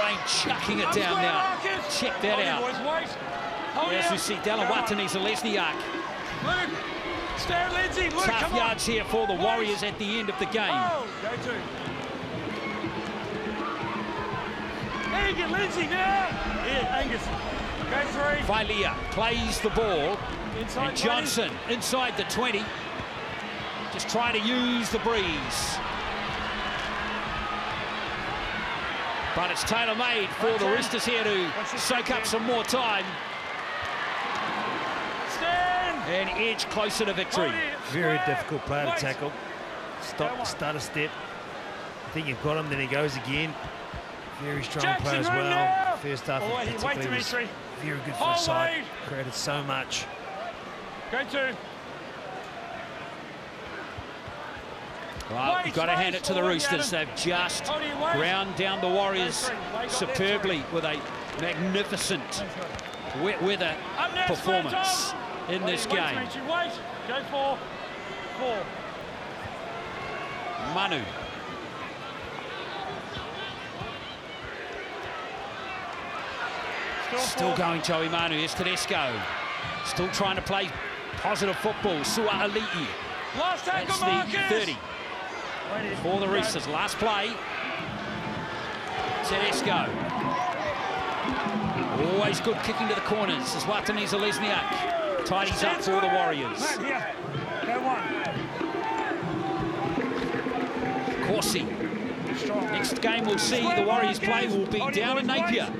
Rain chucking it down now. Check that out. As we see Dallin Watani's Lesniak.
Luke! Stand, Lindsay! Luke,
Tough
come
yards
on.
here for the Warriors at the end of the game.
Oh, go 2. Angus, Lindsay, now! Here, Angus. Go 3.
Vailia plays the ball.
Inside
And Johnson inside the 20. Just trying to use the breeze. But it's tailor-made for the Roosters here to soak up some more time
Stand!
and edge closer to victory.
Very difficult player to tackle. Stop, start a step. I think you've got him, then he goes again. Very strong
Jackson,
player as
run
well.
now.
First half,
Wait,
particularly, was
Dimitri.
very good for the side. Created so much.
Go 2.
Well,
Wait,
you've got to hand it to the
Adam.
Roosters. They've just
Hold it, wait.
ground down the Warriors superbly with a magnificent wet weather
Up now,
performance
Tom.
in this
Wait,
game.
Dimitri, wait. Go 4. 4.
Manu. Still going, Joey Manu. Here's Tedesco. Still trying to play positive football. Sua Ali'i.
Last tackle,
That's the
Marcus.
30 for the Roosters. Last play. Tedesco. Always good kicking to the corners as Watani's Lesniak tidies up for the Warriors.
Matt, here. Go 1.
Corsi.
Strong.
Next game we'll see the Warriors play will be down in Napier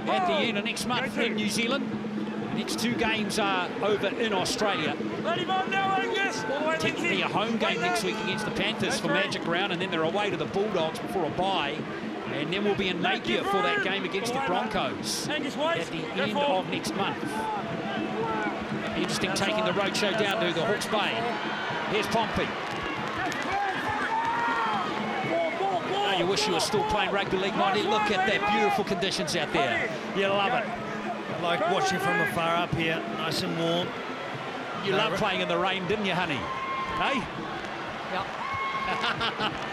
at the end of next month in New Zealand. The next 2 games are over in Australia.
Let him on now, Angus. All the way,
Technically
Lindsay.
a home game
Wait,
next
Luke.
week against the Panthers for Magic Round, and then they're away to the Bulldogs before a bye. And then we'll be in Napier for that game against the Broncos
Angus, wait.
at the
Go
end
4.
of next month. Interesting taking the roadshow down to the Hawke's Bay. Here's Pompey. Oh, you wish you were still playing Rugby League 90. Look at that, beautiful conditions out there. You love it.
I like watching from afar up here, nice and warm.
You loved playing in the rain, didn't you, honey? Hey?
Yep.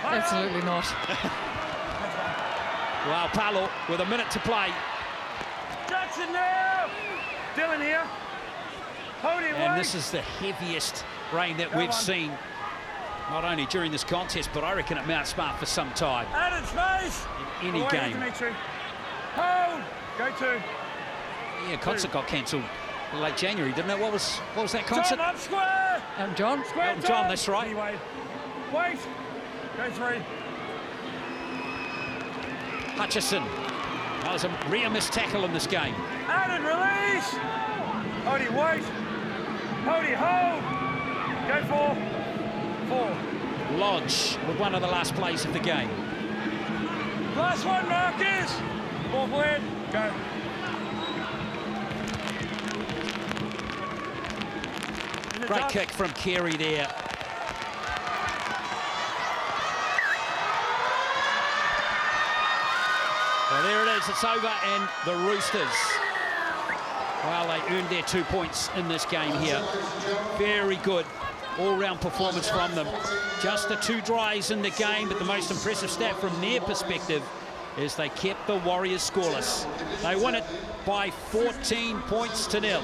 Absolutely not.
Wow, Palo with a minute to play.
Jackson now. Dylan here. Hold it,
And
wait.
this is the heaviest rain that we've seen, not only during this contest, but I reckon at Mount Smart for some time.
Added space.
In any
All the way,
game.
Dimitri. Hold. Go 2.
Yeah, concert got cancelled late January, didn't it? What was that concert?
Tom up square.
John?
Square,
Elton John, that's right.
Wait. Wait. Go 3.
Hutchison. That was a rear missed tackle in this game.
Added release. Hody, wait. Hody, hold. Go 4.
Lodge with one of the last plays of the game.
Last one, Marcus. Ball forward. Go.
Great kick from Carey there. Well, there it is, it's over, and the Roosters, well, they earned their 2 points in this game here. Very good all-round performance from them. Just the 2 tries in the game, but the most impressive stat from their perspective is they kept the Warriors scoreless. They won it by 14 points to 0.